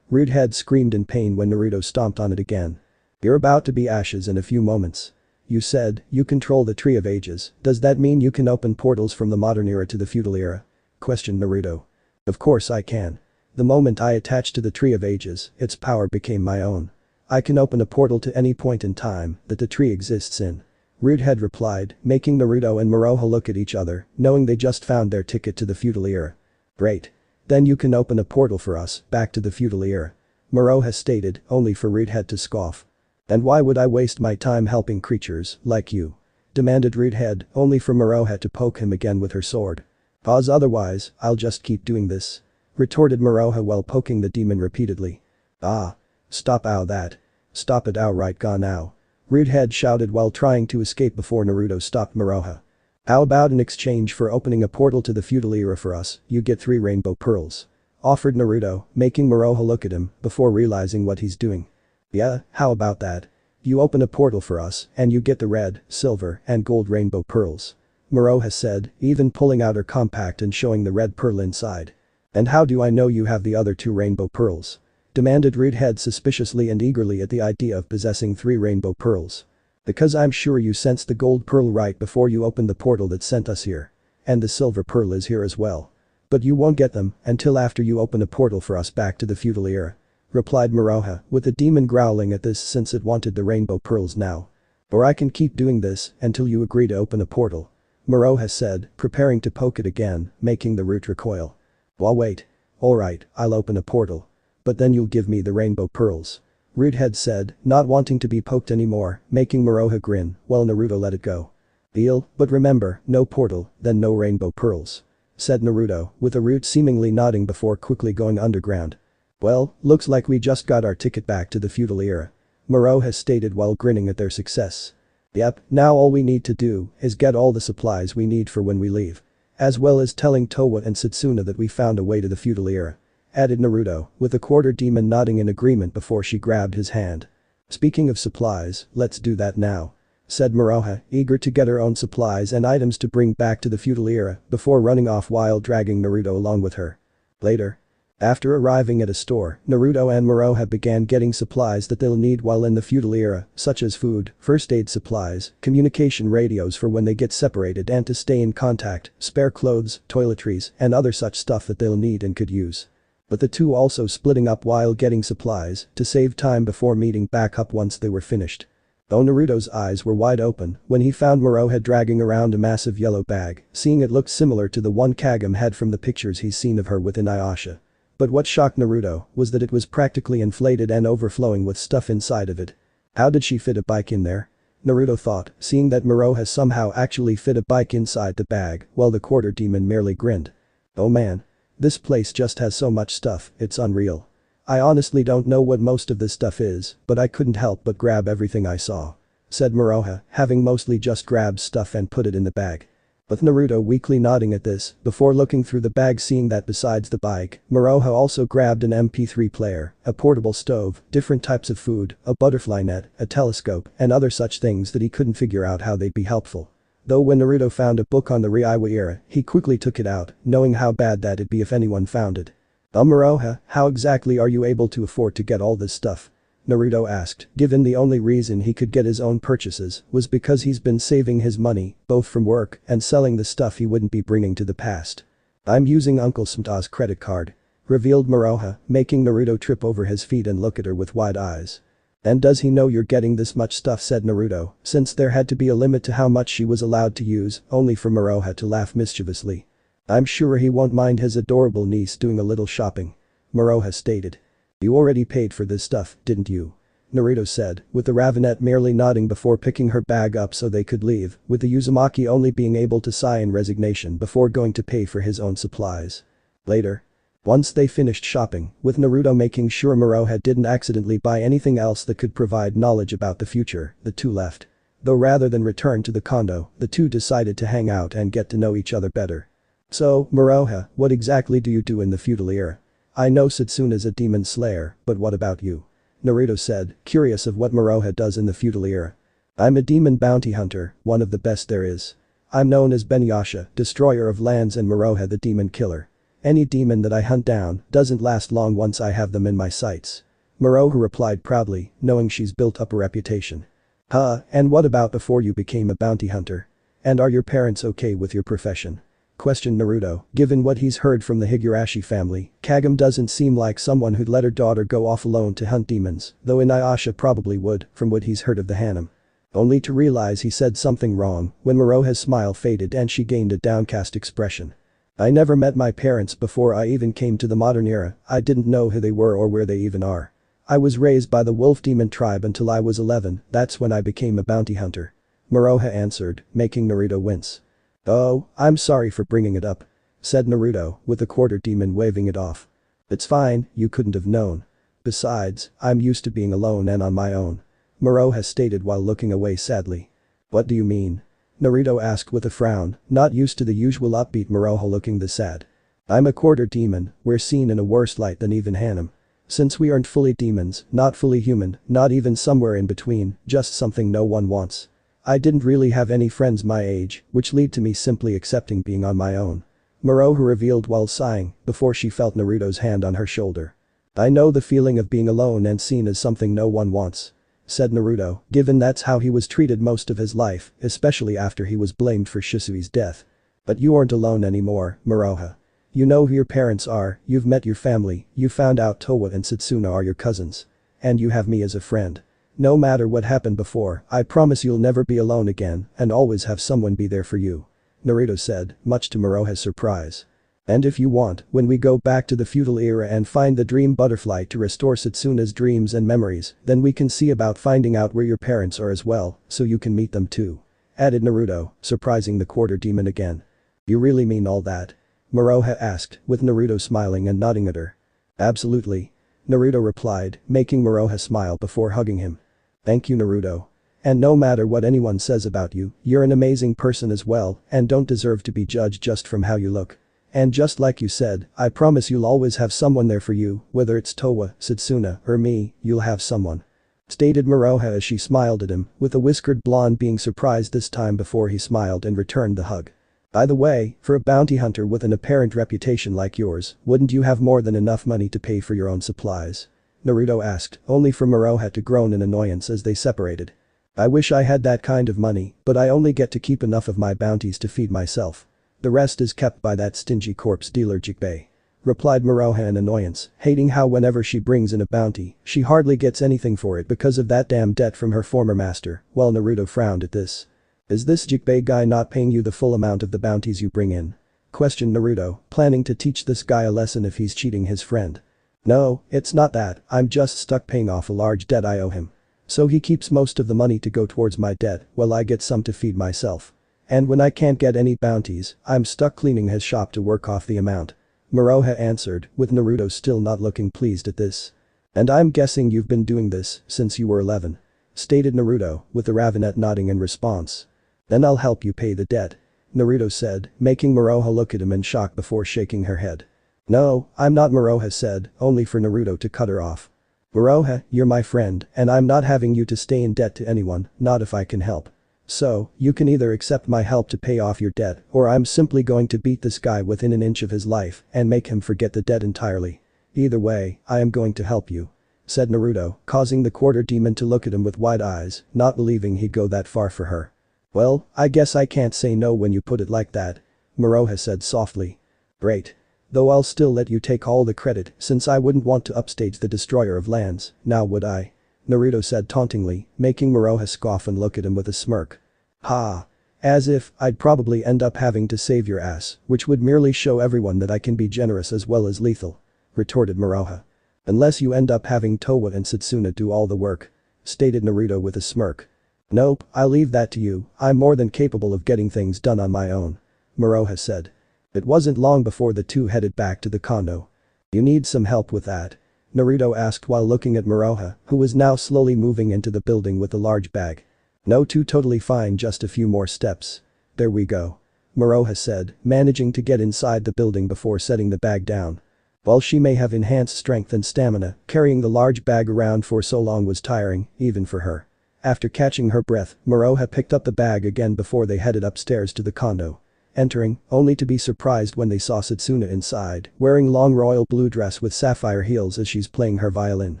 Root-head screamed in pain when Naruto stomped on it again. "You're about to be ashes in a few moments. You said you control the Tree of Ages, does that mean you can open portals from the modern era to the feudal era?" questioned Naruto. "Of course I can. The moment I attached to the Tree of Ages, its power became my own. I can open a portal to any point in time that the tree exists in," Root-head replied, making Naruto and Moroha look at each other, knowing they just found their ticket to the feudal era. "Great. Then you can open a portal for us, back to the feudal era," Moroha stated, only for Root-head to scoff. "And why would I waste my time helping creatures like you?" demanded Root-head, only for Moroha to poke him again with her sword. "'Cause otherwise, I'll just keep doing this," retorted Moroha while poking the demon repeatedly. "Ah. Stop that. Stop it outright gone now," Root-head shouted while trying to escape before Naruto stopped Moroha. "How about in exchange for opening a portal to the feudal era for us, you get 3 rainbow pearls," offered Naruto, making Moroha look at him before realizing what he's doing. "Yeah, how about that? You open a portal for us and you get the red, silver, and gold rainbow pearls," Moroha said, even pulling out her compact and showing the red pearl inside. "And how do I know you have the other 2 rainbow pearls?" demanded Root-head suspiciously and eagerly at the idea of possessing 3 rainbow pearls. "Because I'm sure you sensed the gold pearl right before you opened the portal that sent us here. And the silver pearl is here as well. But you won't get them until after you open a portal for us back to the feudal era," replied Moroha, with the demon growling at this since it wanted the rainbow pearls now. "Or I can keep doing this until you agree to open a portal," Moroha said, preparing to poke it again, making the root recoil. "Well wait. Alright, I'll open a portal. But then you'll give me the rainbow pearls," Root-head said, not wanting to be poked anymore, making Moroha grin while Naruto let it go. "Deal, but remember, no portal, then no rainbow pearls," said Naruto, with the root seemingly nodding before quickly going underground. "Well, looks like we just got our ticket back to the feudal era," Moroha stated while grinning at their success. "Yep, now all we need to do is get all the supplies we need for when we leave. As well as telling Towa and Setsuna that we found a way to the feudal era," added Naruto, with the quarter demon nodding in agreement before she grabbed his hand. "Speaking of supplies, let's do that now," said Moroha, eager to get her own supplies and items to bring back to the feudal era before running off while dragging Naruto along with her. Later. After arriving at a store, Naruto and Moroha began getting supplies that they'll need while in the feudal era, such as food, first aid supplies, communication radios for when they get separated and to stay in contact, spare clothes, toiletries, and other such stuff that they'll need and could use. But the two also splitting up while getting supplies to save time before meeting back up once they were finished. Though Naruto's eyes were wide open when he found Moroha dragging around a massive yellow bag, seeing it looked similar to the one Kagome had from the pictures he's seen of her with Inuyasha. But what shocked Naruto was that it was practically inflated and overflowing with stuff inside of it. How did she fit a bike in there? Naruto thought, seeing that Moroha somehow actually fit a bike inside the bag while the quarter demon merely grinned. "Oh man. This place just has so much stuff, it's unreal. I honestly don't know what most of this stuff is, but I couldn't help but grab everything I saw," said Moroha, having mostly just grabbed stuff and put it in the bag. With Naruto weakly nodding at this, before looking through the bag seeing that besides the bike, Moroha also grabbed an MP3 player, a portable stove, different types of food, a butterfly net, a telescope, and other such things that he couldn't figure out how they'd be helpful. Though when Naruto found a book on the Reiwa era, he quickly took it out, knowing how bad that'd be if anyone found it. Moroha, how exactly are you able to afford to get all this stuff?" Naruto asked, given the only reason he could get his own purchases was because he's been saving his money, both from work and selling the stuff he wouldn't be bringing to the past. "I'm using Uncle Sumta's credit card," revealed Moroha, making Naruto trip over his feet and look at her with wide eyes. "And does he know you're getting this much stuff?" said Naruto, since there had to be a limit to how much she was allowed to use, only for Moroha to laugh mischievously. "I'm sure he won't mind his adorable niece doing a little shopping," Moroha stated. "You already paid for this stuff, didn't you?" Naruto said, with the Ravenet merely nodding before picking her bag up so they could leave, with the Uzumaki only being able to sigh in resignation before going to pay for his own supplies. Later. Once they finished shopping, with Naruto making sure Moroha didn't accidentally buy anything else that could provide knowledge about the future, the two left. Though rather than return to the condo, the two decided to hang out and get to know each other better. So, Moroha, what exactly do you do in the feudal era? I know Setsuna's a demon slayer, but what about you? Naruto said, curious of what Moroha does in the feudal era. I'm a demon bounty hunter, one of the best there is. I'm known as Beniyasha, destroyer of lands, and Moroha the demon killer. Any demon that I hunt down doesn't last long once I have them in my sights. Moroha replied proudly, knowing she's built up a reputation. And what about before you became a bounty hunter? And are your parents okay with your profession? Questioned Naruto, given what he's heard from the Higurashi family, Kagome doesn't seem like someone who'd let her daughter go off alone to hunt demons, though Inuyasha probably would, from what he's heard of the Harem. Only to realize he said something wrong when Moroha's smile faded and she gained a downcast expression. I never met my parents before I even came to the modern era. I didn't know who they were or where they even are. I was raised by the wolf demon tribe until I was 11, that's when I became a bounty hunter. Moroha answered, making Naruto wince. Oh, I'm sorry for bringing it up. Said Naruto, with the quarter demon waving it off. It's fine, you couldn't have known. Besides, I'm used to being alone and on my own. Moroha stated while looking away sadly. What do you mean? Naruto asked with a frown, not used to the usual upbeat Moroha looking this sad. I'm a quarter demon, we're seen in a worse light than even Harem. Since we aren't fully demons, not fully human, not even somewhere in between, just something no one wants. I didn't really have any friends my age, which led to me simply accepting being on my own. Moroha revealed while sighing, before she felt Naruto's hand on her shoulder. I know the feeling of being alone and seen as something no one wants. Said Naruto, given that's how he was treated most of his life, especially after he was blamed for Shisui's death. But you aren't alone anymore, Moroha. You know who your parents are, you've met your family, you found out Towa and Setsuna are your cousins. And you have me as a friend. No matter what happened before, I promise you'll never be alone again and always have someone be there for you. Naruto said, much to Moroha's surprise. And if you want, when we go back to the feudal era and find the dream butterfly to restore Setsuna's dreams and memories, then we can see about finding out where your parents are as well, so you can meet them too. Added Naruto, surprising the quarter demon again. You really mean all that? Moroha asked, with Naruto smiling and nodding at her. Absolutely. Naruto replied, making Moroha smile before hugging him. Thank you, Naruto. And no matter what anyone says about you, you're an amazing person as well and don't deserve to be judged just from how you look. And just like you said, I promise you'll always have someone there for you, whether it's Towa, Setsuna, or me, you'll have someone. Stated Moroha as she smiled at him, with the whiskered blonde being surprised this time before he smiled and returned the hug. By the way, for a bounty hunter with an apparent reputation like yours, wouldn't you have more than enough money to pay for your own supplies? Naruto asked, only for Moroha to groan in annoyance as they separated. I wish I had that kind of money, but I only get to keep enough of my bounties to feed myself. The rest is kept by that stingy corpse dealer Jikbei. Replied Moroha in annoyance, hating how whenever she brings in a bounty, she hardly gets anything for it because of that damn debt from her former master, while Naruto frowned at this. Is this Jikbei guy not paying you the full amount of the bounties you bring in? Questioned Naruto, planning to teach this guy a lesson if he's cheating his friend. No, it's not that, I'm just stuck paying off a large debt I owe him. So he keeps most of the money to go towards my debt while I get some to feed myself. And when I can't get any bounties, I'm stuck cleaning his shop to work off the amount. Moroha answered, with Naruto still not looking pleased at this. And I'm guessing you've been doing this since you were 11. Stated Naruto, with the Ravenet nodding in response. Then I'll help you pay the debt. Naruto said, making Moroha look at him in shock before shaking her head. No, I'm not, Moroha said, only for Naruto to cut her off. Moroha, you're my friend, and I'm not having you to stay in debt to anyone, not if I can help. So, you can either accept my help to pay off your debt, or I'm simply going to beat this guy within an inch of his life and make him forget the debt entirely. Either way, I am going to help you. Said Naruto, causing the quarter demon to look at him with wide eyes, not believing he'd go that far for her. Well, I guess I can't say no when you put it like that. Moroha said softly. Great. Though I'll still let you take all the credit since I wouldn't want to upstage the destroyer of lands, now would I? Naruto said tauntingly, making Moroha scoff and look at him with a smirk. Ha. As if I'd probably end up having to save your ass, which would merely show everyone that I can be generous as well as lethal. Retorted Moroha. Unless you end up having Towa and Setsuna do all the work. stated Naruto with a smirk. Nope, I'll leave that to you, I'm more than capable of getting things done on my own. Moroha said. It wasn't long before the two headed back to the condo. You need some help with that? Naruto asked while looking at Moroha, who was now slowly moving into the building with a large bag. No, totally fine, just a few more steps. There we go. Moroha said, managing to get inside the building before setting the bag down. While she may have enhanced strength and stamina, carrying the large bag around for so long was tiring, even for her. After catching her breath, Moroha picked up the bag again before they headed upstairs to the condo. Entering, only to be surprised when they saw Setsuna inside, wearing long royal blue dress with sapphire heels as she's playing her violin.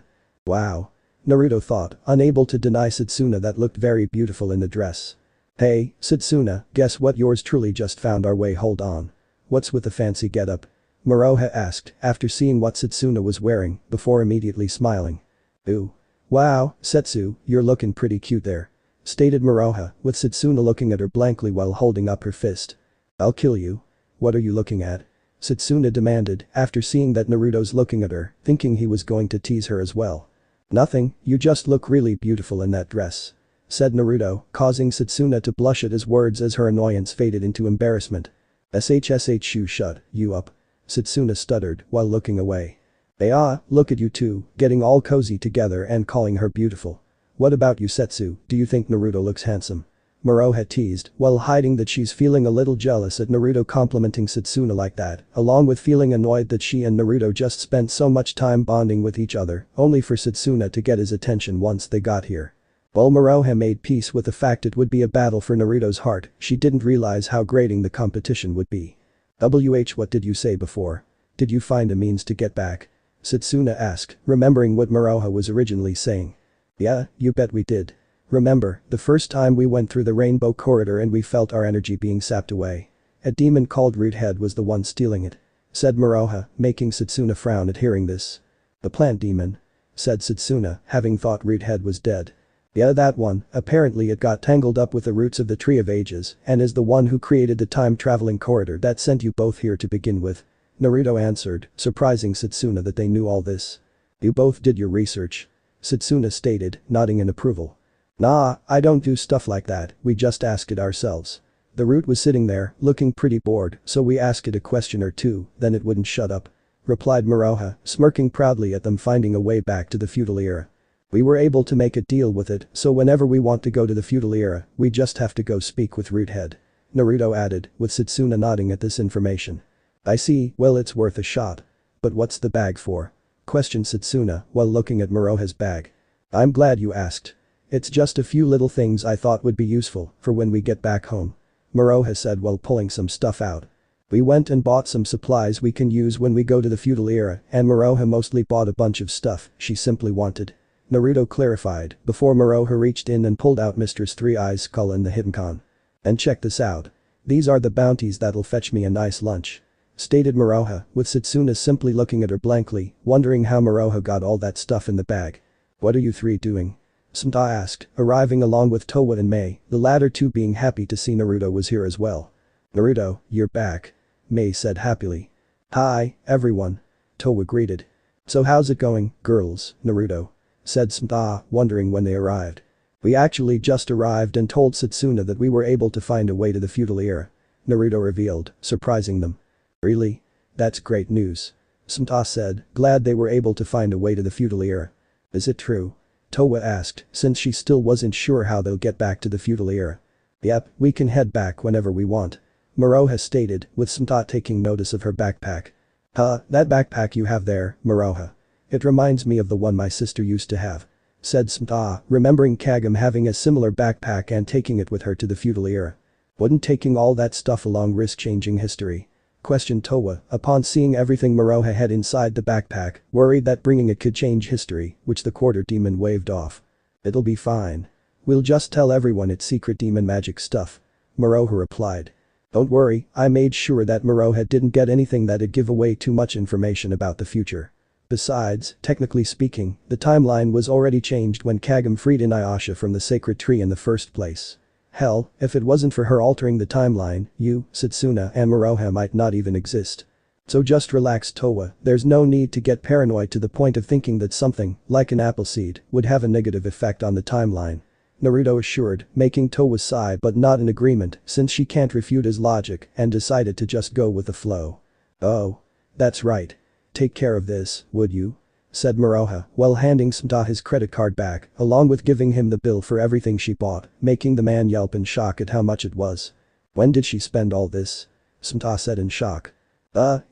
Wow. Naruto thought, unable to deny Setsuna that looked very beautiful in the dress. Hey, Setsuna, guess what, yours truly just found our way, hold on. What's with the fancy getup? Moroha asked, after seeing what Setsuna was wearing, before immediately smiling. Ooh. Wow, Setsu, you're looking pretty cute there. Stated Moroha, with Setsuna looking at her blankly while holding up her fist. I'll kill you. What are you looking at? Setsuna demanded, after seeing that Naruto's looking at her, thinking he was going to tease her as well. Nothing, you just look really beautiful in that dress. Said Naruto, causing Setsuna to blush at his words as her annoyance faded into embarrassment. Shh, shut you up. Setsuna stuttered while looking away. Look at you two, getting all cozy together and calling her beautiful. What about you, Setsu, do you think Naruto looks handsome? Moroha teased, while hiding that she's feeling a little jealous at Naruto complimenting Setsuna like that, along with feeling annoyed that she and Naruto just spent so much time bonding with each other, only for Setsuna to get his attention once they got here. While Moroha made peace with the fact it would be a battle for Naruto's heart, she didn't realize how grating the competition would be. What did you say before? Did you find a means to get back? Setsuna asked, remembering what Moroha was originally saying. Yeah, you bet we did. Remember, the first time we went through the rainbow corridor and we felt our energy being sapped away. A demon called Roothead was the one stealing it. Said Moroha, making Setsuna frown at hearing this. The plant demon? Said Setsuna, having thought Roothead was dead. Yeah, that one, apparently it got tangled up with the roots of the Tree of Ages and is the one who created the time-traveling corridor that sent you both here to begin with. Naruto answered, surprising Setsuna that they knew all this. You both did your research. Setsuna stated, nodding in approval. Nah, I don't do stuff like that, we just asked it ourselves. The root was sitting there, looking pretty bored, so we asked it a question or two, then it wouldn't shut up. Replied Moroha, smirking proudly at them finding a way back to the feudal era. We were able to make a deal with it, so whenever we want to go to the feudal era, we just have to go speak with Roothead. Naruto added, with Setsuna nodding at this information. I see, well it's worth a shot. But what's the bag for? Questioned Setsuna while looking at Moroha's bag. I'm glad you asked. It's just a few little things I thought would be useful for when we get back home. Moroha said while pulling some stuff out. We went and bought some supplies we can use when we go to the feudal era and Moroha mostly bought a bunch of stuff she simply wanted. Naruto clarified before Moroha reached in and pulled out Mistress Three Eyes' skull and the Hidden. And check this out. These are the bounties that'll fetch me a nice lunch. Stated Moroha, with Setsuna simply looking at her blankly, wondering how Moroha got all that stuff in the bag. What are you three doing? Santa asked, arriving along with Towa and Mei, the latter two being happy to see Naruto was here as well. Naruto, you're back. Mei said happily. Hi, everyone. Towa greeted. So how's it going, girls, Naruto? Said Santa, wondering when they arrived. We actually just arrived and told Setsuna that we were able to find a way to the feudal era. Naruto revealed, surprising them. Really? That's great news. Santa said, glad they were able to find a way to the feudal era. Is it true? Towa asked, since she still wasn't sure how they'll get back to the feudal era. Yep, we can head back whenever we want. Moroha stated, with Santa taking notice of her backpack. That backpack you have there, Moroha. It reminds me of the one my sister used to have. Said Santa, remembering Kagome having a similar backpack and taking it with her to the feudal era. Wouldn't taking all that stuff along risk changing history? Questioned Towa, upon seeing everything Moroha had inside the backpack, worried that bringing it could change history, which the quarter demon waved off. It'll be fine. We'll just tell everyone it's secret demon magic stuff. Moroha replied. Don't worry, I made sure that Moroha didn't get anything that'd give away too much information about the future. Besides, technically speaking, the timeline was already changed when Kagome freed Inuyasha from the sacred tree in the first place. Hell, if it wasn't for her altering the timeline, you, Setsuna and Moroha might not even exist. So just relax Towa, there's no need to get paranoid to the point of thinking that something, like an apple seed, would have a negative effect on the timeline. Naruto assured, making Towa sigh but not in agreement since she can't refute his logic and decided to just go with the flow. Oh. That's right. Take care of this, would you? Said Moroha while handing Setsuna his credit card back along with giving him the bill for everything she bought, making the man yelp in shock at how much it was. When did she spend all this? Setsuna said in shock.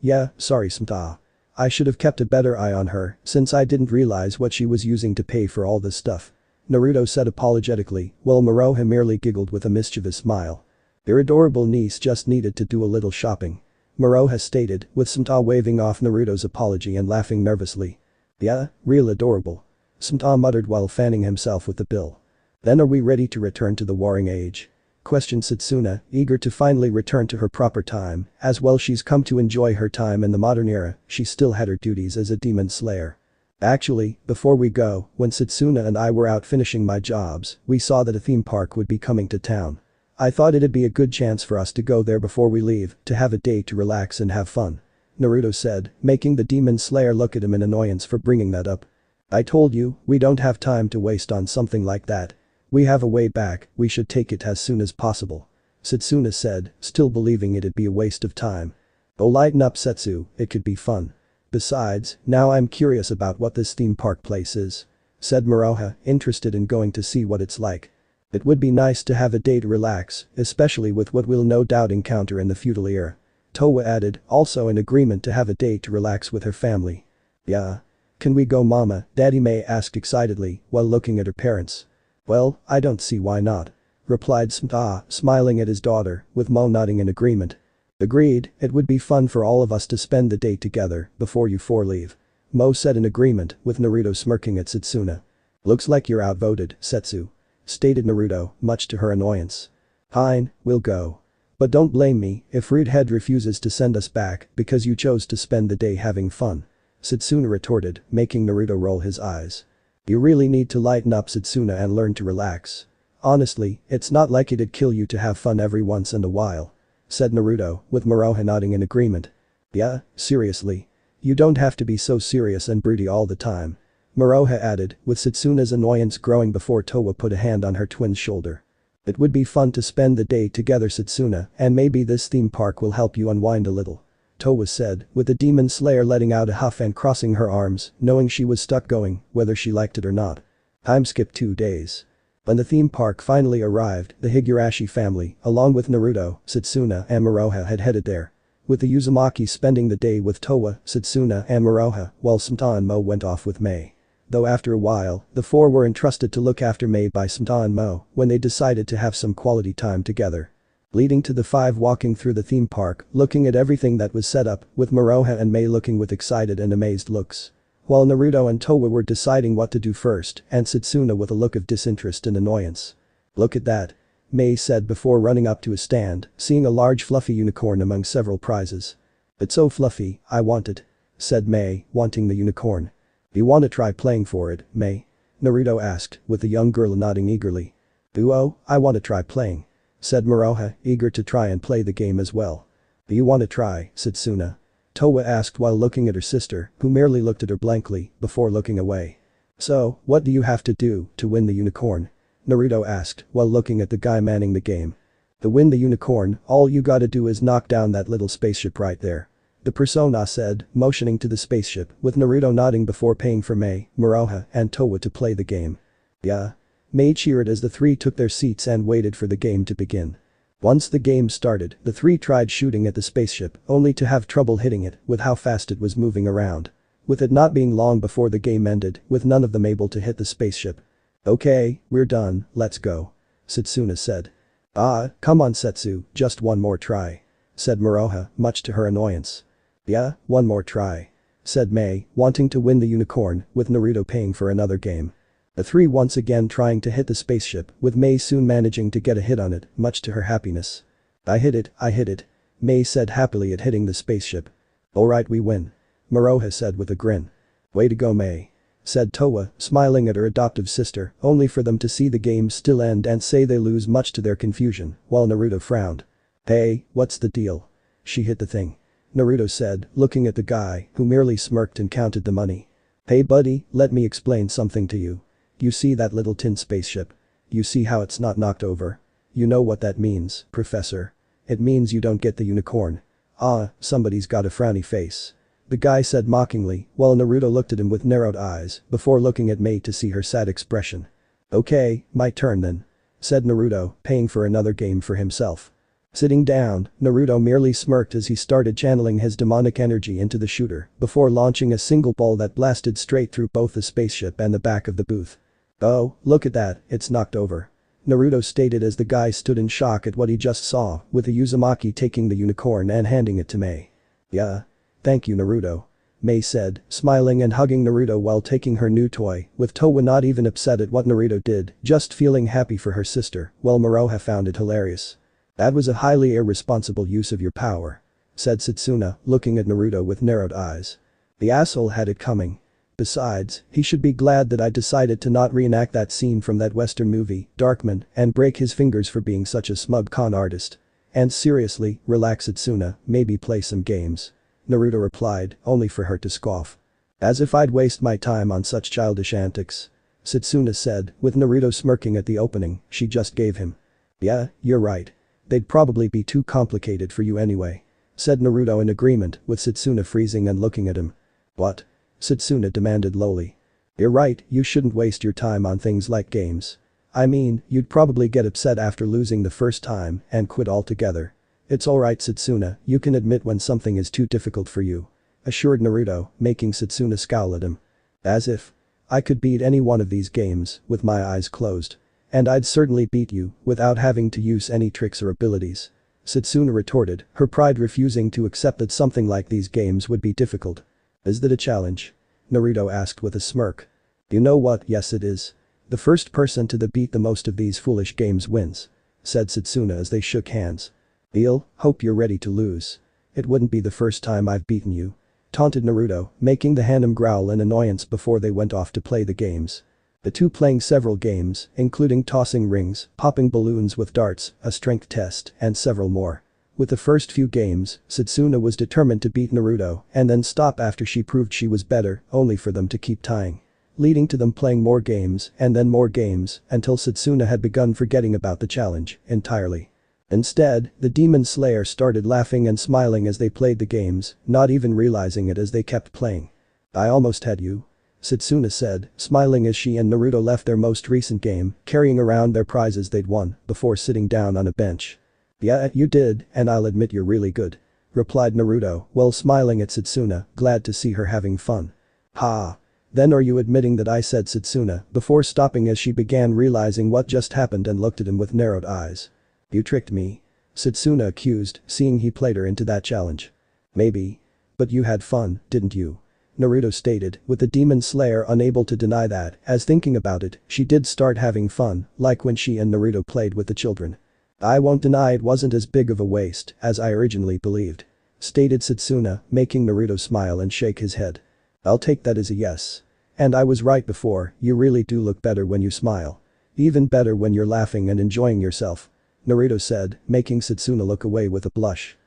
Yeah, sorry Setsuna. I should have kept a better eye on her since I didn't realize what she was using to pay for all this stuff. Naruto said apologetically while Moroha merely giggled with a mischievous smile. Their adorable niece just needed to do a little shopping. Moroha stated, with Setsuna waving off Naruto's apology and laughing nervously. Yeah, real adorable. Setsuna muttered while fanning himself with the bill. Then are we ready to return to the warring age? Questioned Setsuna, eager to finally return to her proper time, as well she's come to enjoy her time in the modern era, she still had her duties as a demon slayer. Actually, before we go, when Setsuna and I were out finishing my jobs, we saw that a theme park would be coming to town. I thought it'd be a good chance for us to go there before we leave, to have a day to relax and have fun. Naruto said, making the demon slayer look at him in annoyance for bringing that up. I told you, we don't have time to waste on something like that. We have a way back, we should take it as soon as possible. Setsuna said, still believing it'd be a waste of time. Oh lighten up Setsu, it could be fun. Besides, now I'm curious about what this theme park place is. Said Moroha, interested in going to see what it's like. It would be nice to have a day to relax, especially with what we'll no doubt encounter in the feudal era. Towa added, also in agreement to have a day to relax with her family. Yeah. Can we go mama? Daddy May asked excitedly while looking at her parents. Well, I don't see why not. Replied Setsuna, smiling at his daughter, with Mo nodding in agreement. Agreed, it would be fun for all of us to spend the day together before you four leave. Mo said in agreement, with Naruto smirking at Setsuna. Looks like you're outvoted, Setsu. Stated Naruto, much to her annoyance. Fine, we'll go. But don't blame me if Rudehead refuses to send us back because you chose to spend the day having fun. Setsuna retorted, making Naruto roll his eyes. You really need to lighten up Setsuna and learn to relax. Honestly, it's not like it'd kill you to have fun every once in a while. Said Naruto, with Moroha nodding in agreement. Yeah, seriously. You don't have to be so serious and broody all the time. Moroha added, with Setsuna's annoyance growing before Towa put a hand on her twin's shoulder. It would be fun to spend the day together Setsuna, and maybe this theme park will help you unwind a little. Towa said, with the demon slayer letting out a huff and crossing her arms, knowing she was stuck going, whether she liked it or not. Time skipped 2 days. When the theme park finally arrived, the Higurashi family, along with Naruto, Setsuna and Moroha had headed there. With the Uzumaki spending the day with Towa, Setsuna and Moroha, while Setsuna and Mo went off with Mei. Though after a while, the four were entrusted to look after Mei by Setsuna and Mo when they decided to have some quality time together. Leading to the 5 walking through the theme park, looking at everything that was set up, with Moroha and Mei looking with excited and amazed looks. While Naruto and Towa were deciding what to do first, and Setsuna with a look of disinterest and annoyance. Look at that. Mei said before running up to a stand, seeing a large fluffy unicorn among several prizes. It's so fluffy, I want it. Said Mei, wanting the unicorn. You want to try playing for it, Mei? Naruto asked, with the young girl nodding eagerly. Oh, I want to try playing. Said Moroha, eager to try and play the game as well. Do you want to try, Setsuna? Towa asked while looking at her sister, who merely looked at her blankly, before looking away. So, what do you have to do to win the unicorn? Naruto asked, while looking at the guy manning the game. To win the unicorn, all you gotta do is knock down that little spaceship right there. The persona said, motioning to the spaceship, with Naruto nodding before paying for Mei, Moroha, and Towa to play the game. Yeah. Mei cheered as the 3 took their seats and waited for the game to begin. Once the game started, the 3 tried shooting at the spaceship, only to have trouble hitting it with how fast it was moving around. With it not being long before the game ended, with none of them able to hit the spaceship. Okay, we're done, let's go. Setsuna said. Come on Setsu, just one more try. Said Moroha, much to her annoyance. Yeah, one more try. Said Mei, wanting to win the unicorn, with Naruto paying for another game. The 3 once again trying to hit the spaceship, with Mei soon managing to get a hit on it, much to her happiness. I hit it. Mei said happily at hitting the spaceship. Alright, we win. Moroha said with a grin. Way to go Mei. Said Towa, smiling at her adoptive sister, only for them to see the game still end and say they lose, much to their confusion, while Naruto frowned. Hey, what's the deal? She hit the thing. Naruto said, looking at the guy, who merely smirked and counted the money. Hey buddy, let me explain something to you. You see that little tin spaceship? You see how it's not knocked over? You know what that means, Professor. It means you don't get the unicorn. Ah, somebody's got a frowny face. The guy said mockingly, while Naruto looked at him with narrowed eyes before looking at Mei to see her sad expression. Okay, my turn then. Said Naruto, paying for another game for himself. Sitting down, Naruto merely smirked as he started channeling his demonic energy into the shooter before launching a single ball that blasted straight through both the spaceship and the back of the booth. Oh, look at that, it's knocked over. Naruto stated as the guy stood in shock at what he just saw, with the Uzumaki taking the unicorn and handing it to Mei. Yeah. Thank you Naruto. Mei said, smiling and hugging Naruto while taking her new toy, with Towa not even upset at what Naruto did, just feeling happy for her sister, while Moroha found it hilarious. That was a highly irresponsible use of your power. Said Setsuna, looking at Naruto with narrowed eyes. The asshole had it coming. Besides, he should be glad that I decided to not reenact that scene from that western movie, Darkman, and break his fingers for being such a smug con artist. And seriously, relax Setsuna, maybe play some games. Naruto replied, only for her to scoff. As if I'd waste my time on such childish antics. Setsuna said, with Naruto smirking at the opening she just gave him. Yeah, you're right. They'd probably be too complicated for you anyway. Said Naruto in agreement, with Setsuna freezing and looking at him. What? Setsuna demanded lowly. You're right, you shouldn't waste your time on things like games. I mean, you'd probably get upset after losing the first time and quit altogether. It's alright Setsuna, you can admit when something is too difficult for you. Assured Naruto, making Setsuna scowl at him. As if. I could beat any one of these games, with my eyes closed. And I'd certainly beat you, without having to use any tricks or abilities. Setsuna retorted, her pride refusing to accept that something like these games would be difficult. Is that a challenge? Naruto asked with a smirk. You know what, yes it is. The first person to beat the most of these foolish games wins. Said Setsuna as they shook hands. Hope you're ready to lose. It wouldn't be the first time I've beaten you. Taunted Naruto, making the Harem growl in annoyance before they went off to play the games. The two playing several games, including tossing rings, popping balloons with darts, a strength test, and several more. With the first few games, Setsuna was determined to beat Naruto and then stop after she proved she was better, only for them to keep tying. Leading to them playing more games and then more games until Setsuna had begun forgetting about the challenge entirely. Instead, the Demon Slayer started laughing and smiling as they played the games, not even realizing it as they kept playing. I almost had you. Setsuna said, smiling as she and Naruto left their most recent game, carrying around their prizes they'd won, before sitting down on a bench. Yeah, you did, and I'll admit you're really good. Replied Naruto, while smiling at Setsuna, glad to see her having fun. Ha. Then are you admitting that I said Setsuna, before stopping as she began realizing what just happened and looked at him with narrowed eyes. You tricked me. Setsuna accused, seeing he played her into that challenge. Maybe. But you had fun, didn't you? Naruto stated, with the Demon Slayer unable to deny that, as thinking about it, she did start having fun, like when she and Naruto played with the children. I won't deny it wasn't as big of a waste as I originally believed. Stated Setsuna, making Naruto smile and shake his head. I'll take that as a yes. And I was right before, you really do look better when you smile. Even better when you're laughing and enjoying yourself. Naruto said, making Setsuna look away with a blush.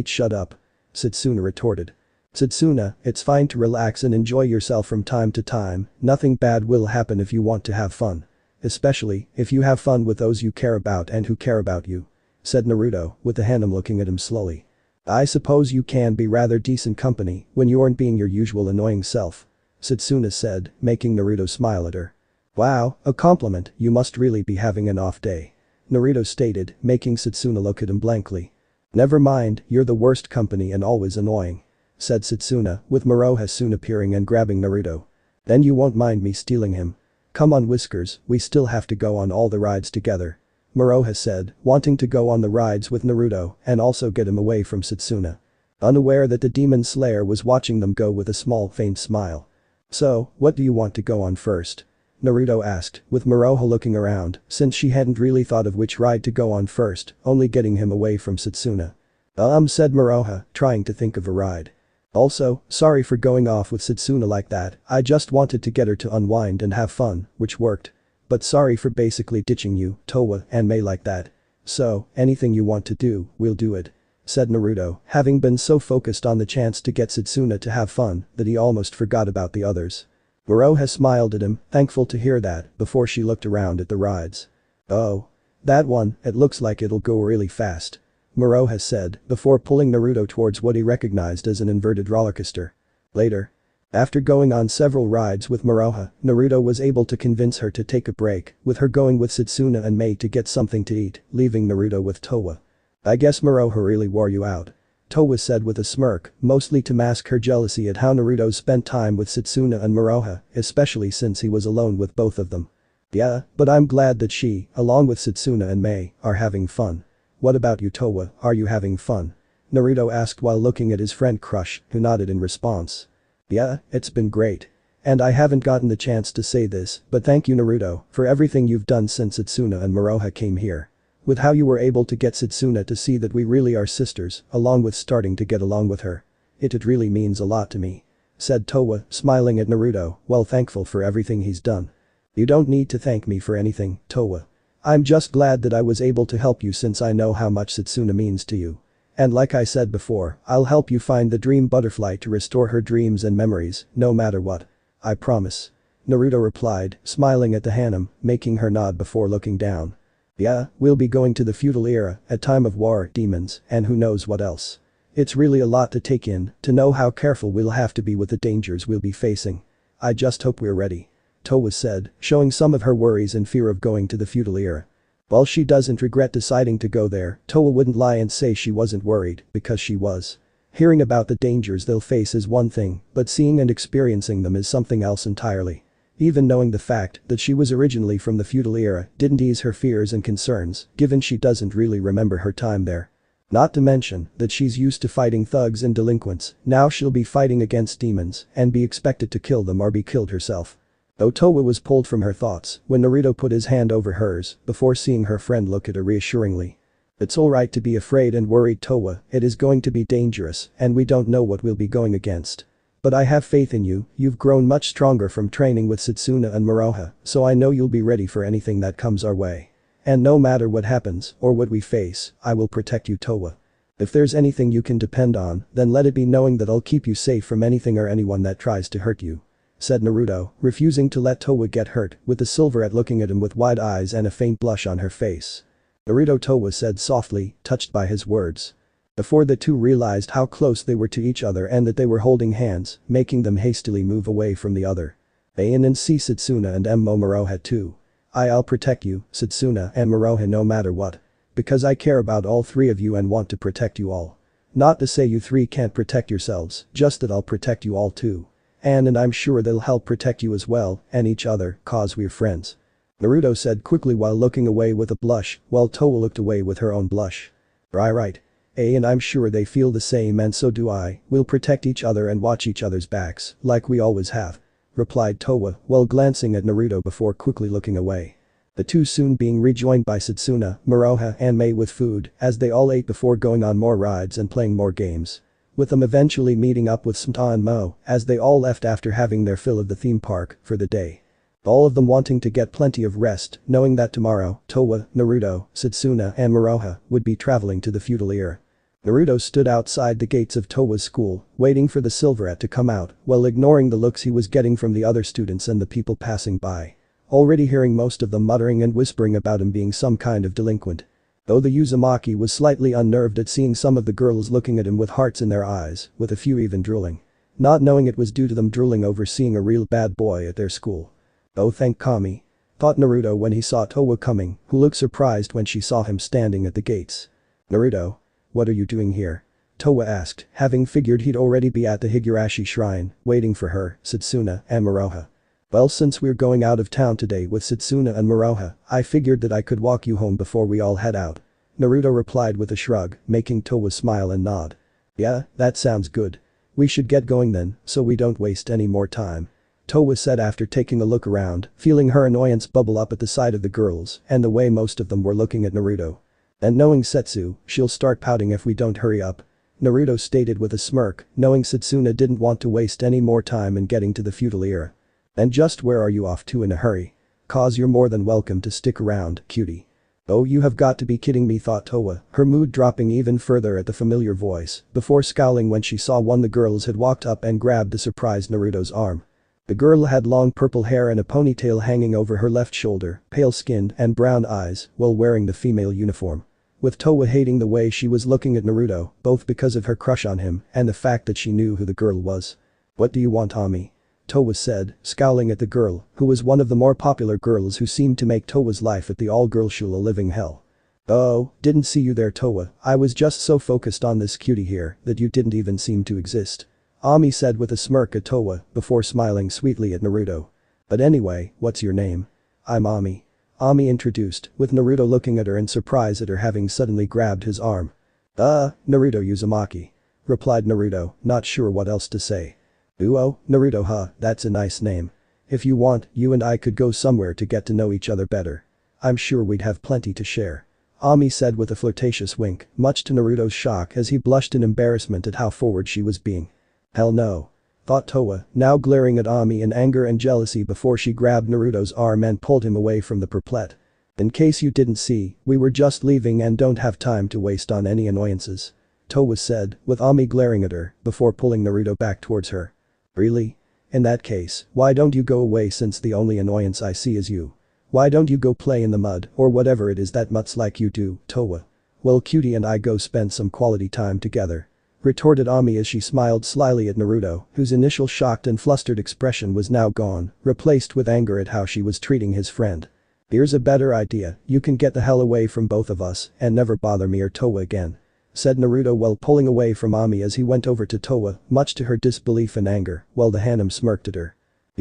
Shut up. Setsuna retorted. Setsuna, it's fine to relax and enjoy yourself from time to time, nothing bad will happen if you want to have fun. Especially, if you have fun with those you care about and who care about you. Said Naruto, with the Harem looking at him slowly. I suppose you can be rather decent company when you aren't being your usual annoying self. Setsuna said, making Naruto smile at her. Wow, a compliment, you must really be having an off day. Naruto stated, making Setsuna look at him blankly. Never mind, you're the worst company and always annoying. Said Setsuna, with Moroha soon appearing and grabbing Naruto. Then you won't mind me stealing him. Come on Whiskers, we still have to go on all the rides together. Moroha said, wanting to go on the rides with Naruto and also get him away from Setsuna. Unaware that the Demon Slayer was watching them go with a small faint smile. So, what do you want to go on first? Naruto asked, with Moroha looking around, since she hadn't really thought of which ride to go on first, only getting him away from Setsuna. Said Moroha, trying to think of a ride. Also, sorry for going off with Setsuna like that, I just wanted to get her to unwind and have fun, which worked. But sorry for basically ditching you, Towa, and Mei like that. So, anything you want to do, we'll do it. said Naruto, having been so focused on the chance to get Setsuna to have fun that he almost forgot about the others. Moroha smiled at him, thankful to hear that, before she looked around at the rides. "Oh. That one, it looks like it'll go really fast," Moroha said, before pulling Naruto towards what he recognized as an inverted rollercoaster. Later. After going on several rides with Moroha, Naruto was able to convince her to take a break, with her going with Setsuna and Mei to get something to eat, leaving Naruto with Towa. "I guess Moroha really wore you out," Towa said with a smirk, mostly to mask her jealousy at how Naruto spent time with Setsuna and Moroha, especially since he was alone with both of them. "Yeah, but I'm glad that she, along with Setsuna and Mei, are having fun. What about you, Towa, are you having fun?" Naruto asked while looking at his friend crush, who nodded in response. "Yeah, it's been great. And I haven't gotten the chance to say this, but thank you Naruto, for everything you've done since Setsuna and Moroha came here. With how you were able to get Setsuna to see that we really are sisters, along with starting to get along with her. It really means a lot to me," said Towa, smiling at Naruto, while thankful for everything he's done. "You don't need to thank me for anything, Towa. I'm just glad that I was able to help you since I know how much Setsuna means to you. And like I said before, I'll help you find the dream butterfly to restore her dreams and memories, no matter what. I promise." Naruto replied, smiling at the Harem, making her nod before looking down. "Yeah, we'll be going to the feudal era, a time of war, demons, and who knows what else. It's really a lot to take in, to know how careful we'll have to be with the dangers we'll be facing. I just hope we're ready," Towa said, showing some of her worries and fear of going to the feudal era. While she doesn't regret deciding to go there, Towa wouldn't lie and say she wasn't worried, because she was. Hearing about the dangers they'll face is one thing, but seeing and experiencing them is something else entirely. Even knowing the fact that she was originally from the feudal era didn't ease her fears and concerns, given she doesn't really remember her time there. Not to mention that she's used to fighting thugs and delinquents, now she'll be fighting against demons and be expected to kill them or be killed herself. Though Towa was pulled from her thoughts when Naruto put his hand over hers before seeing her friend look at her reassuringly. "It's alright to be afraid and worried, Towa, it is going to be dangerous and we don't know what we'll be going against. But I have faith in you, you've grown much stronger from training with Setsuna and Moroha, so I know you'll be ready for anything that comes our way. And no matter what happens or what we face, I will protect you, Towa. If there's anything you can depend on, then let it be knowing that I'll keep you safe from anything or anyone that tries to hurt you," said Naruto, refusing to let Towa get hurt, with the Silverette looking at him with wide eyes and a faint blush on her face. "Naruto," Towa said softly, touched by his words. Before the two realized how close they were to each other and that they were holding hands, making them hastily move away from the other. "Ain and see Setsuna and Moroha too. I'll protect you, Setsuna and Moroha, no matter what. Because I care about all three of you and want to protect you all. Not to say you three can't protect yourselves, just that I'll protect you all too. And I'm sure they'll help protect you as well, and each other, cause we're friends," Naruto said quickly while looking away with a blush, while Towa looked away with her own blush. Right. And I'm sure they feel the same and so do I, we'll protect each other and watch each other's backs, like we always have," replied Towa while glancing at Naruto before quickly looking away. The two soon being rejoined by Setsuna, Moroha and Mei with food, as they all ate before going on more rides and playing more games. With them eventually meeting up with Santa and Mo, as they all left after having their fill of the theme park for the day. All of them wanting to get plenty of rest, knowing that tomorrow, Towa, Naruto, Setsuna and Moroha would be traveling to the feudal era. Naruto stood outside the gates of Towa's school, waiting for the Silverette to come out, while ignoring the looks he was getting from the other students and the people passing by. Already hearing most of them muttering and whispering about him being some kind of delinquent. Though the Uzumaki was slightly unnerved at seeing some of the girls looking at him with hearts in their eyes, with a few even drooling. Not knowing it was due to them drooling over seeing a real bad boy at their school. "Oh thank Kami," thought Naruto when he saw Towa coming, who looked surprised when she saw him standing at the gates. "Naruto? What are you doing here?" Towa asked, having figured he'd already be at the Higurashi shrine, waiting for her, Setsuna and Moroha. "Well, since we're going out of town today with Setsuna and Moroha, I figured that I could walk you home before we all head out," Naruto replied with a shrug, making Towa smile and nod. "Yeah, that sounds good. We should get going then, so we don't waste any more time," Towa said after taking a look around, feeling her annoyance bubble up at the sight of the girls and the way most of them were looking at Naruto. "And knowing Setsu, she'll start pouting if we don't hurry up," Naruto stated with a smirk, knowing Setsuna didn't want to waste any more time in getting to the feudal era. "And just where are you off to in a hurry? Cause you're more than welcome to stick around, cutie," Oh, you have got to be kidding me, thought Towa, her mood dropping even further at the familiar voice, before scowling when she saw one of the girls had walked up and grabbed the surprised Naruto's arm. The girl had long purple hair and a ponytail hanging over her left shoulder, pale-skinned and brown eyes, while wearing the female uniform. With Towa hating the way she was looking at Naruto, both because of her crush on him and the fact that she knew who the girl was. "What do you want, Ami?" Towa said, scowling at the girl, who was one of the more popular girls who seemed to make Towa's life at the all-girls school a living hell. "Oh, didn't see you there, Towa, I was just so focused on this cutie here that you didn't even seem to exist," Ami said with a smirk at Towa before smiling sweetly at Naruto. "But anyway, what's your name?" "I'm Ami." Ami introduced, with Naruto looking at her in surprise at her having suddenly grabbed his arm. Naruto Uzumaki," replied Naruto, not sure what else to say. "Oh, Naruto, huh, that's a nice name. If you want, you and I could go somewhere to get to know each other better. I'm sure we'd have plenty to share," Ami said with a flirtatious wink, much to Naruto's shock as he blushed in embarrassment at how forward she was being. "Hell no," thought Towa, now glaring at Ami in anger and jealousy before she grabbed Naruto's arm and pulled him away from the perplet. "In case you didn't see, we were just leaving and don't have time to waste on any annoyances," Towa said, with Ami glaring at her before pulling Naruto back towards her. "Really? In that case, why don't you go away since the only annoyance I see is you? Why don't you go play in the mud or whatever it is that mutts like you do, Towa? Well, cutie and I go spend some quality time together," retorted Ami as she smiled slyly at Naruto, whose initial shocked and flustered expression was now gone, replaced with anger at how she was treating his friend. "Here's a better idea, you can get the hell away from both of us and never bother me or Towa again," said Naruto while pulling away from Ami as he went over to Towa, much to her disbelief and anger, while the Harem smirked at her.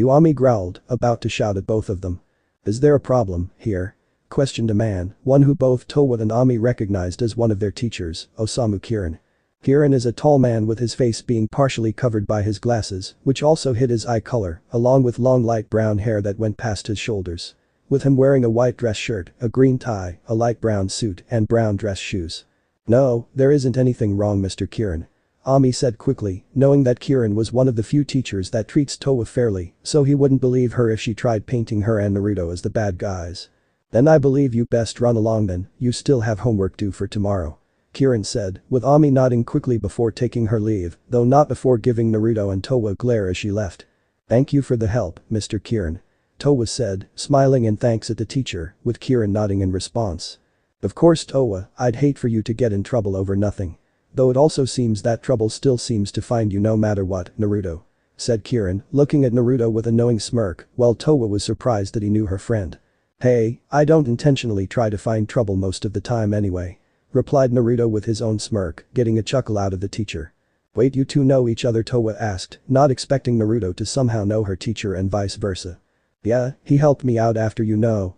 Ami growled, about to shout at both of them. "Is there a problem here?" questioned a man, one who both Towa and Ami recognized as one of their teachers, Osamu Kirin. Kirin is a tall man with his face being partially covered by his glasses, which also hid his eye color, along with long light brown hair that went past his shoulders. With him wearing a white dress shirt, a green tie, a light brown suit and brown dress shoes. "No, there isn't anything wrong, Mr. Kirin," Ami said quickly, knowing that Kirin was one of the few teachers that treats Towa fairly, so he wouldn't believe her if she tried painting her and Naruto as the bad guys. "Then I believe you best run along then, you still have homework due for tomorrow," Kirin said, with Ami nodding quickly before taking her leave, though not before giving Naruto and Towa a glare as she left. "Thank you for the help, Mr. Kirin," Towa said, smiling in thanks at the teacher, with Kirin nodding in response. "Of course, Towa, I'd hate for you to get in trouble over nothing. Though it also seems that trouble still seems to find you no matter what, Naruto," said Kirin, looking at Naruto with a knowing smirk, while Towa was surprised that he knew her friend. "Hey, I don't intentionally try to find trouble most of the time anyway," replied Naruto with his own smirk, getting a chuckle out of the teacher. "Wait, you two know each other?" Towa asked, not expecting Naruto to somehow know her teacher and vice versa. "Yeah, he helped me out after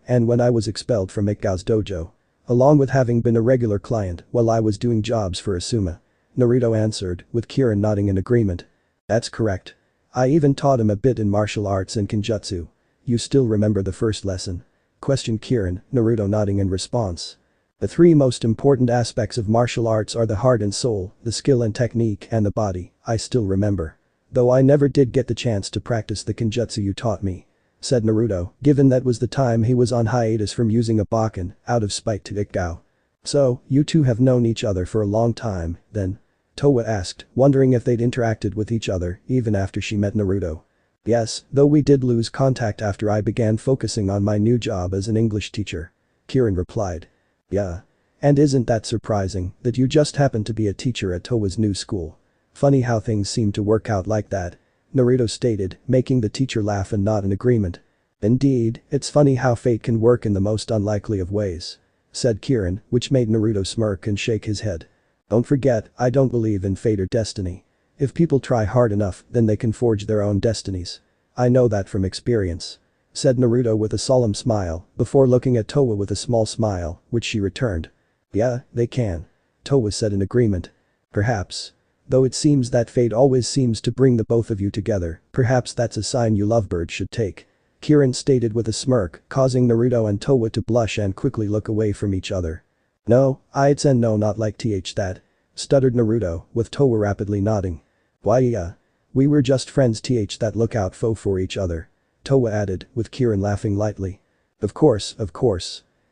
and when I was expelled from Ikao's dojo. Along with having been a regular client while I was doing jobs for Asuma," Naruto answered, with Kirin nodding in agreement. "That's correct. I even taught him a bit in martial arts and kenjutsu. You still remember the first lesson?" questioned Kirin, Naruto nodding in response. "The three most important aspects of martial arts are the heart and soul, the skill and technique and the body, I still remember. Though I never did get the chance to practice the kenjutsu you taught me," said Naruto, given that was the time he was on hiatus from using a Bakken, out of spite to Ikao. "So, you two have known each other for a long time, then?" Towa asked, wondering if they'd interacted with each other even after she met Naruto. "Yes, though we did lose contact after I began focusing on my new job as an English teacher," Kirin replied. "Yeah. And isn't that surprising that you just happen to be a teacher at Towa's new school? Funny how things seem to work out like that," Naruto stated, making the teacher laugh and nod in agreement. "Indeed, it's funny how fate can work in the most unlikely of ways," said Kirin, which made Naruto smirk and shake his head. "Don't forget, I don't believe in fate or destiny. If people try hard enough, then they can forge their own destinies. I know that from experience," said Naruto with a solemn smile, before looking at Towa with a small smile, which she returned. "Yeah, they can," Towa said in agreement. "Perhaps. Though it seems that fate always seems to bring the both of you together, perhaps that's a sign you lovebirds should take," Kirin stated with a smirk, causing Naruto and Towa to blush and quickly look away from each other. "No, it's no not like that," stuttered Naruto, with Towa rapidly nodding. "Why yeah. We were just friends that look out for each other," Towa added, with Kirin laughing lightly. Of course,"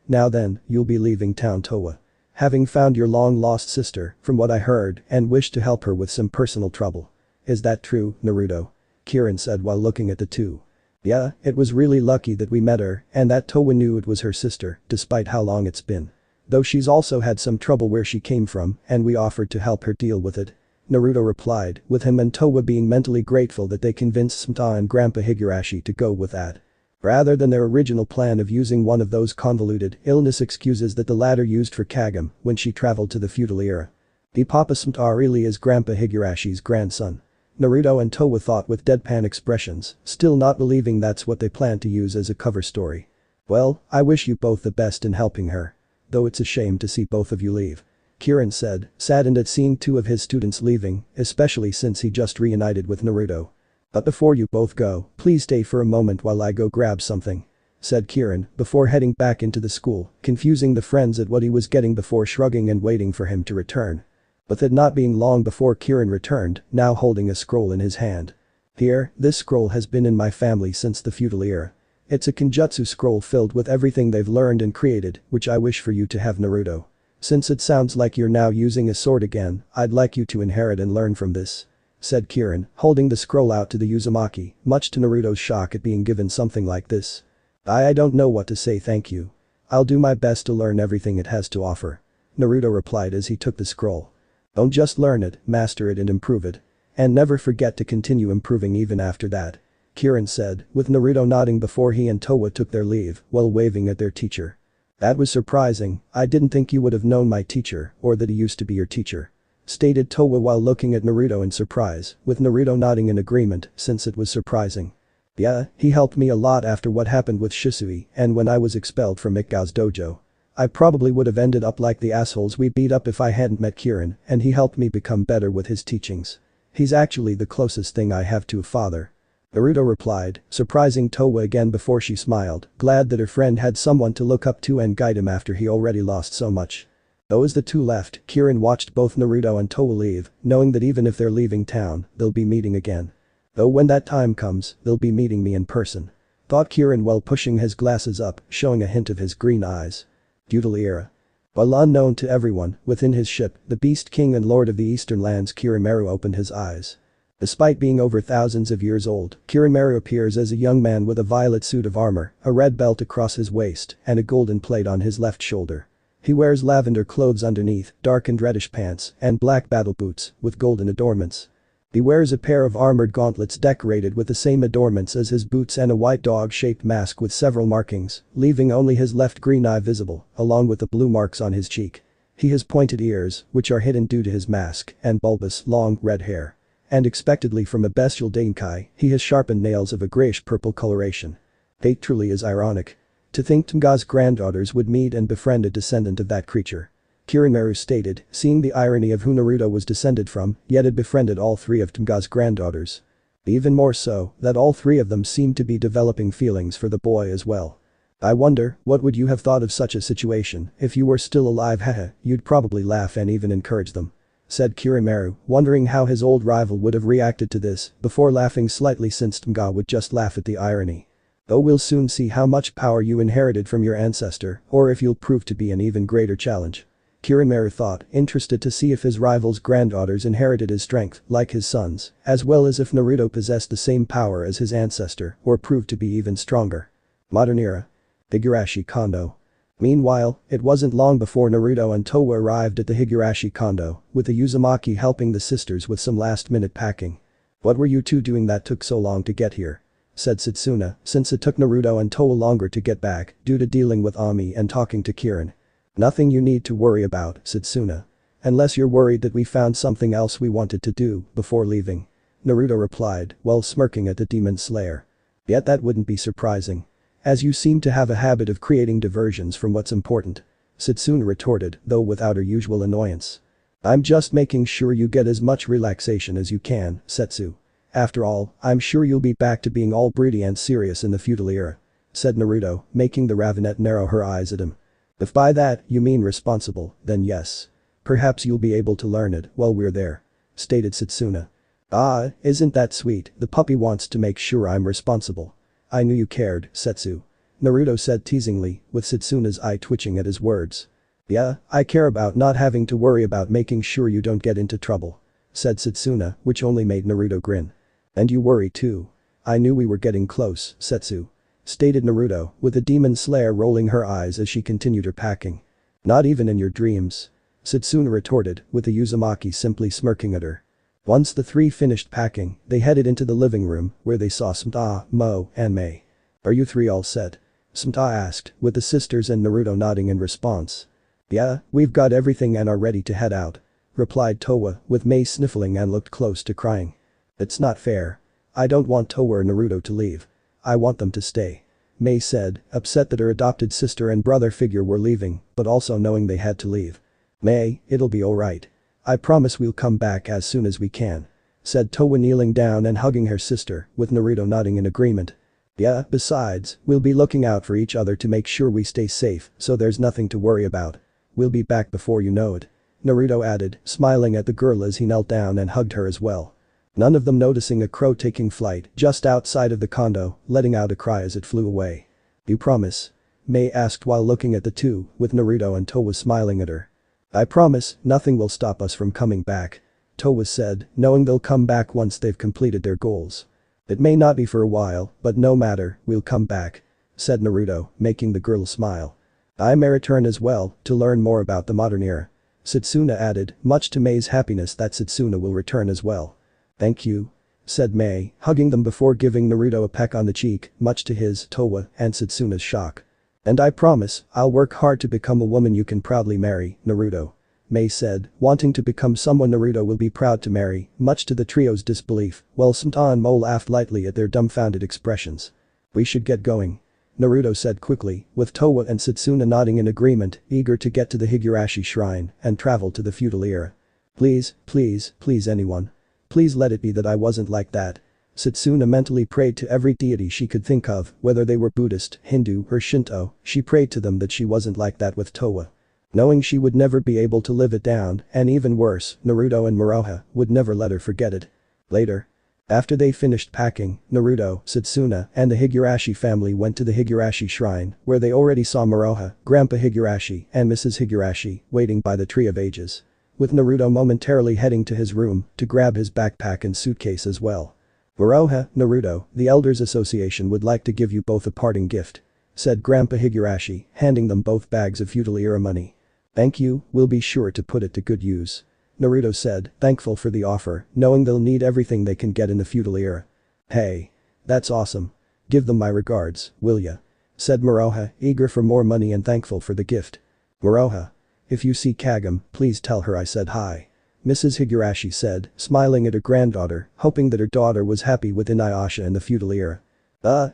Now then, you'll be leaving town Towa. Having found your long-lost sister, from what I heard, and wish to help her with some personal trouble. Is that true, Naruto? Kirin said while looking at the two. Yeah, it was really lucky that we met her and that Towa knew it was her sister, despite how long it's been. Though she's also had some trouble where she came from and we offered to help her deal with it. Naruto replied, with him and Towa being mentally grateful that they convinced Setsuna and Grandpa Higurashi to go with that. Rather than their original plan of using one of those convoluted illness excuses that the latter used for Kagome when she traveled to the feudal era. The Papa Setsuna really is Grandpa Higurashi's grandson. Naruto and Towa thought with deadpan expressions, still not believing that's what they planned to use as a cover story. Well, I wish you both the best in helping her. Though it's a shame to see both of you leave. Kirin said, saddened at seeing two of his students leaving, especially since he just reunited with Naruto. But before you both go, please stay for a moment while I go grab something. Said Kirin, before heading back into the school, confusing the friends at what he was getting before shrugging and waiting for him to return. With it not being long before Kirin returned, now holding a scroll in his hand. Here, this scroll has been in my family since the feudal era. It's a Kenjutsu scroll filled with everything they've learned and created, which I wish for you to have Naruto. Since it sounds like you're now using a sword again, I'd like you to inherit and learn from this. Said Kirin, holding the scroll out to the Uzumaki, much to Naruto's shock at being given something like this. I don't know what to say thank you. I'll do my best to learn everything it has to offer. Naruto replied as he took the scroll. Don't just learn it, master it and improve it. And never forget to continue improving even after that. Kirin said, with Naruto nodding before he and Towa took their leave, while waving at their teacher. That was surprising, I didn't think you would have known my teacher, or that he used to be your teacher. Stated Towa while looking at Naruto in surprise, with Naruto nodding in agreement, since it was surprising. Yeah, he helped me a lot after what happened with Shisui and when I was expelled from Ikao's dojo. I probably would have ended up like the assholes we beat up if I hadn't met Kirin, and he helped me become better with his teachings. He's actually the closest thing I have to a father. Naruto replied, surprising Towa again before she smiled, glad that her friend had someone to look up to and guide him after he already lost so much. Though as the two left, Kirin watched both Naruto and Towa leave, knowing that even if they're leaving town, they'll be meeting again. Though when that time comes, they'll be meeting me in person. Thought Kirin while pushing his glasses up, showing a hint of his green eyes. Feudal era. While unknown to everyone, within his ship, the Beast King and Lord of the Eastern Lands Kirimaru opened his eyes. Despite being over thousands of years old, Kirimaru appears as a young man with a violet suit of armor, a red belt across his waist, and a golden plate on his left shoulder. He wears lavender clothes underneath, dark and reddish pants, and black battle boots, with golden adornments. He wears a pair of armored gauntlets decorated with the same adornments as his boots and a white dog-shaped mask with several markings, leaving only his left green eye visible, along with the blue marks on his cheek. He has pointed ears, which are hidden due to his mask, and bulbous, long, red hair. And expectedly from a bestial Dankai, he has sharpened nails of a grayish-purple coloration. It truly is ironic. To think Tenga's granddaughters would meet and befriend a descendant of that creature. Kirimaru stated, seeing the irony of who Naruto was descended from, yet had befriended all three of Tenga's granddaughters. Even more so, that all three of them seemed to be developing feelings for the boy as well. I wonder, what would you have thought of such a situation, if you were still alive haha, you'd probably laugh and even encourage them. Said Kirimaru, wondering how his old rival would have reacted to this, before laughing slightly since Tenga would just laugh at the irony. Though we'll soon see how much power you inherited from your ancestor, or if you'll prove to be an even greater challenge. Kirimaru thought, interested to see if his rival's granddaughters inherited his strength, like his sons, as well as if Naruto possessed the same power as his ancestor, or proved to be even stronger. Modern era. Higurashi Kondo. Meanwhile, it wasn't long before Naruto and Towa arrived at the Higurashi Kondo, with the Uzumaki helping the sisters with some last-minute packing. What were you two doing that took so long to get here? Said Setsuna, since it took Naruto and Towa longer to get back, due to dealing with Ami and talking to Kirin. Nothing you need to worry about, Setsuna. Unless you're worried that we found something else we wanted to do before leaving. Naruto replied, while smirking at the demon slayer. Yet that wouldn't be surprising. As you seem to have a habit of creating diversions from what's important. Setsuna retorted, though without her usual annoyance. I'm just making sure you get as much relaxation as you can, Setsu. After all, I'm sure you'll be back to being all broody and serious in the feudal era. Said Naruto, making the Ravenet narrow her eyes at him. If by that you mean responsible, then yes. Perhaps you'll be able to learn it while we're there. Stated Setsuna. Ah, isn't that sweet, the puppy wants to make sure I'm responsible. I knew you cared, Setsu. Naruto said teasingly, with Setsuna's eye twitching at his words. Yeah, I care about not having to worry about making sure you don't get into trouble. Said Setsuna, which only made Naruto grin. And you worry too. I knew we were getting close, Setsu. Stated Naruto, with the demon slayer rolling her eyes as she continued her packing. Not even in your dreams. Setsuna retorted, with the Uzumaki simply smirking at her. Once the three finished packing, they headed into the living room, where they saw Sumta, Mo, and Mei. Are you three all set? Sumta asked, with the sisters and Naruto nodding in response. Yeah, we've got everything and are ready to head out. Replied Towa, with Mei sniffling and looked close to crying. It's not fair. I don't want Towa or Naruto to leave. I want them to stay. Mei said, upset that her adopted sister and brother figure were leaving, but also knowing they had to leave. Mei, it'll be alright. I promise we'll come back as soon as we can. Said Towa kneeling down and hugging her sister, with Naruto nodding in agreement. Yeah, besides, we'll be looking out for each other to make sure we stay safe, so there's nothing to worry about. We'll be back before you know it. Naruto added, smiling at the girl as he knelt down and hugged her as well. None of them noticing a crow taking flight just outside of the condo, letting out a cry as it flew away. You promise? Mei asked while looking at the two, with Naruto and Towa smiling at her. I promise, nothing will stop us from coming back. Towa said, knowing they'll come back once they've completed their goals. It may not be for a while, but no matter, we'll come back. Said Naruto, making the girl smile. I may return as well, to learn more about the modern era. Setsuna added, much to Mei's happiness that Setsuna will return as well. Thank you. Said Mei, hugging them before giving Naruto a peck on the cheek, much to his, Towa, and Setsuna's shock. And I promise, I'll work hard to become a woman you can proudly marry, Naruto. Mei said, wanting to become someone Naruto will be proud to marry, much to the trio's disbelief, while Sumta and Mo laughed lightly at their dumbfounded expressions. We should get going. Naruto said quickly, with Towa and Setsuna nodding in agreement, eager to get to the Higurashi shrine and travel to the feudal era. Please, please, please anyone. Please let it be that I wasn't like that. Setsuna mentally prayed to every deity she could think of, whether they were Buddhist, Hindu, or Shinto, she prayed to them that she wasn't like that with Towa. Knowing she would never be able to live it down, and even worse, Naruto and Moroha would never let her forget it. Later. After they finished packing, Naruto, Setsuna, and the Higurashi family went to the Higurashi shrine, where they already saw Moroha, Grandpa Higurashi, and Mrs. Higurashi, waiting by the Tree of Ages. With Naruto momentarily heading to his room to grab his backpack and suitcase as well. Moroha, Naruto, the Elders Association would like to give you both a parting gift. Said Grandpa Higurashi, handing them both bags of feudal era money. Thank you, we'll be sure to put it to good use. Naruto said, thankful for the offer, knowing they'll need everything they can get in the feudal era. Hey. That's awesome. Give them my regards, will ya? Said Moroha, eager for more money and thankful for the gift. Moroha. If you see Kagome, please tell her I said hi. Mrs. Higurashi said, smiling at her granddaughter, hoping that her daughter was happy with Inuyasha in the feudal era.